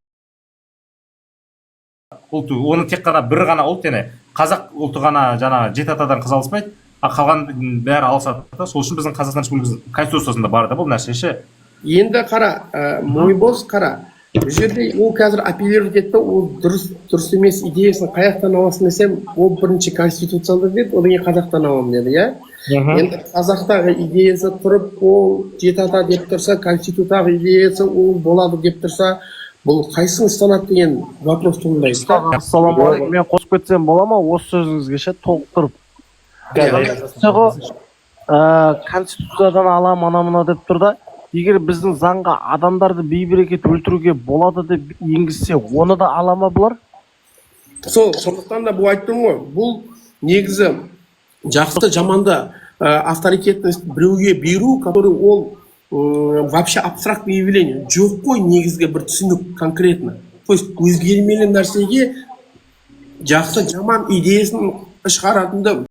Оның тек қана бір ғана ұлт, яғни қазақ ұлты ғана жаңағы 7 атадан қыз алыспайды, қалған бәрі алысады. Сол үшін біздің Қазақстан Республикасының конституциясында бар да бұл нәрсе ше. Енді қара, мой бос қара. Бұл жерде ол қазір апеллировать етті, ол дұрыс емес идеясын қаяқтан аласың десем, ол бірінші конституцияда деді, одан кейін қазақтан аламын деді, иә? Енді қазақтағы идеясы тұрып, ол 7 ата деп тұрса, конституциядағы идеясы ол болады деп тұрса, бұл қайсысын ұстанады деген вопрос туындайды. Ассалаумағалейкум, мен қосып кетсем бола ма осы сөзіңізге ше толықтырып? Конституциядан алам ана-мына деп тұр да, егер біздің заңға адамдарды бейберекет өлтіруге болады деп енгізсе, оны да ала ма бұлар? Сондықтан да бұл айттым ғой, бұл негізі жақсы жаманда авторитетті біреуге беру, который ол вообще абстрактный явление. Жоқ қой негізгі бір түсінік конкретно. То есть өзгермелі нәрсеге жақсы жаман идеясын шығаратынды